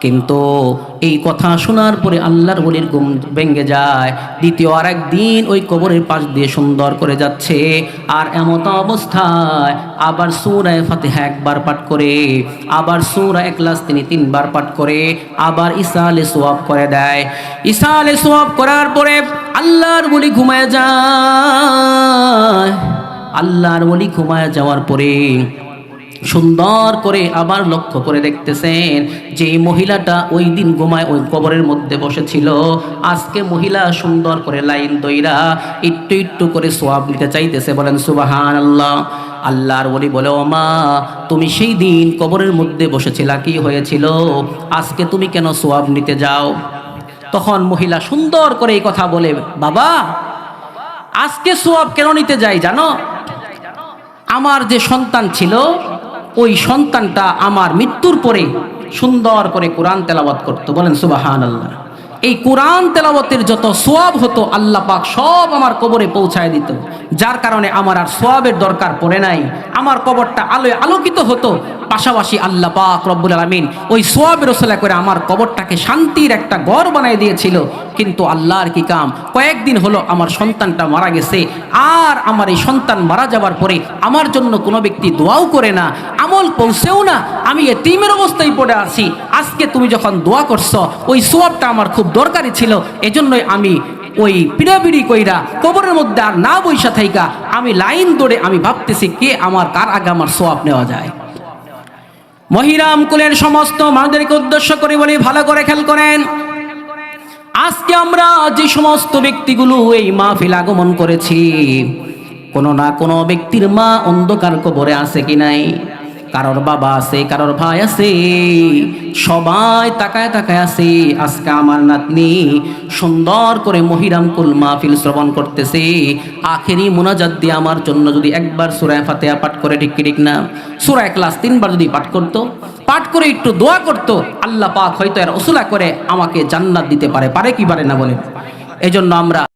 S1: কিন্তু এই কথা শোনার পরে আল্লাহর ওলির ঘুম ভেঙে যায়। দ্বিতীয় আর একদিন ওই কবরের পাশ দিয়ে সুন্দর করে যাচ্ছে, আর এমত অবস্থায় আবার সূরা ফাতিহা একবার পাঠ করে, আবার সূরা ইখলাস তিনি 3 বার পাঠ করে, আবার ইসালে সোয়াব করে দেয়। ইসালে সোয়াব করার পরে আল্লাহর ওলি ঘুমায় যায়। আল্লাহর ওলি ঘুমায় যাওয়ার পরে সুন্দর করে আবার লক্ষ্য করে দেখতেছেন যে এই মহিলাটা ওই দিন ঘুমায় ওই কবরের মধ্যে বসেছিল, আজকে মহিলা সুন্দর করে লাইন দইরা একটু একটু করে সোয়াব নিতে চাইতেছে। বলেন সুবহানাল্লাহ। আল্লাহর ওলি বলে, ও মা, তুমি সেই দিন কবরের মধ্যে বসেছিলা, কি হয়েছিল? আজকে তুমি কেন সোয়াব নিতে যাও? তখন মহিলা সুন্দর করে এই কথা বলে, বাবা, আজকে সোয়াব কেন নিতে যাই জানো? আমার যে সন্তান ছিল ওই সন্তানটা আমার মৃত্যুর পরে সুন্দর করে কোরআন তেলাওয়াত করতো। বলেন সুবহানাল্লাহ। এই কোরআন তেলাওয়াতের যত সোয়াব হতো আল্লাহ পাক সব আমার কবরে পৌঁছায় দিত, যার কারণে আমার আর সোয়াবের দরকার পড়ে নাই। আমার কবরটা আলোয় আলোকিত হতো, পাশাপাশি আল্লাহ পাক রব্বুল আলামিন ওই সোয়াবের ওসিলা করে আমার কবরটাকে শান্তির একটা ঘর বানিয়ে দিয়েছিল। কিন্তু আল্লাহর কি কাম, কয়েকদিন হলো আমার সন্তানটা মারা গেছে, আর আমার এই সন্তান মারা যাওয়ার পরে আমার জন্য কোনো ব্যক্তি দোয়াও করে না, আমল পৌঁছেও না, আমি এতিমের অবস্থায় পড়ে আছি। আজকে তুমি যখন দোয়া করছো ওই সোয়াবটা আমার খুব দরকারি ছিল, এজন্যই আমি ওই পিড়াপিড়ি কইরা কবরের মধ্যে আর না বইসা থাইকা আমি লাইন দৌড়ে আমি ভাবতেছি কে আমার কার আগে আমার সোয়াব নেওয়া যায়। মহিরাম কুলের সমস্ত মানুষদেরকে উদ্দেশ্য করে বলি, ভালো করে খেয়াল করেন। আজকে আমরা যে সমস্ত ব্যক্তিগুলো এই মাহফিল আগমন করেছি, কোনো না কোনো ব্যক্তির মা অন্ধকার কবরে আছে কি নাই? কারোর বাবা আছে, কারোর ভাই আছে, সবাই তাকায় তাকায় আছে। আজকে আমার নাতনি সুন্দর করে মহিরাম কুল মাহফিল শ্রবণ করতেছে, আখেরি মুনাজাত দিয়ে আমার জন্য যদি একবার সূরা ফাতিহা পাঠ করে, ঠিক না, সূরা ইখলাস 3 বার যদি পাঠ করতো, পাঠ করে একটু দোয়া করতো, আল্লাহ পাক হয়তো এর ওসিলা করে আমাকে জান্নাত দিতে পারে। পারে কি পারে না বলেন? এজন্য আমরা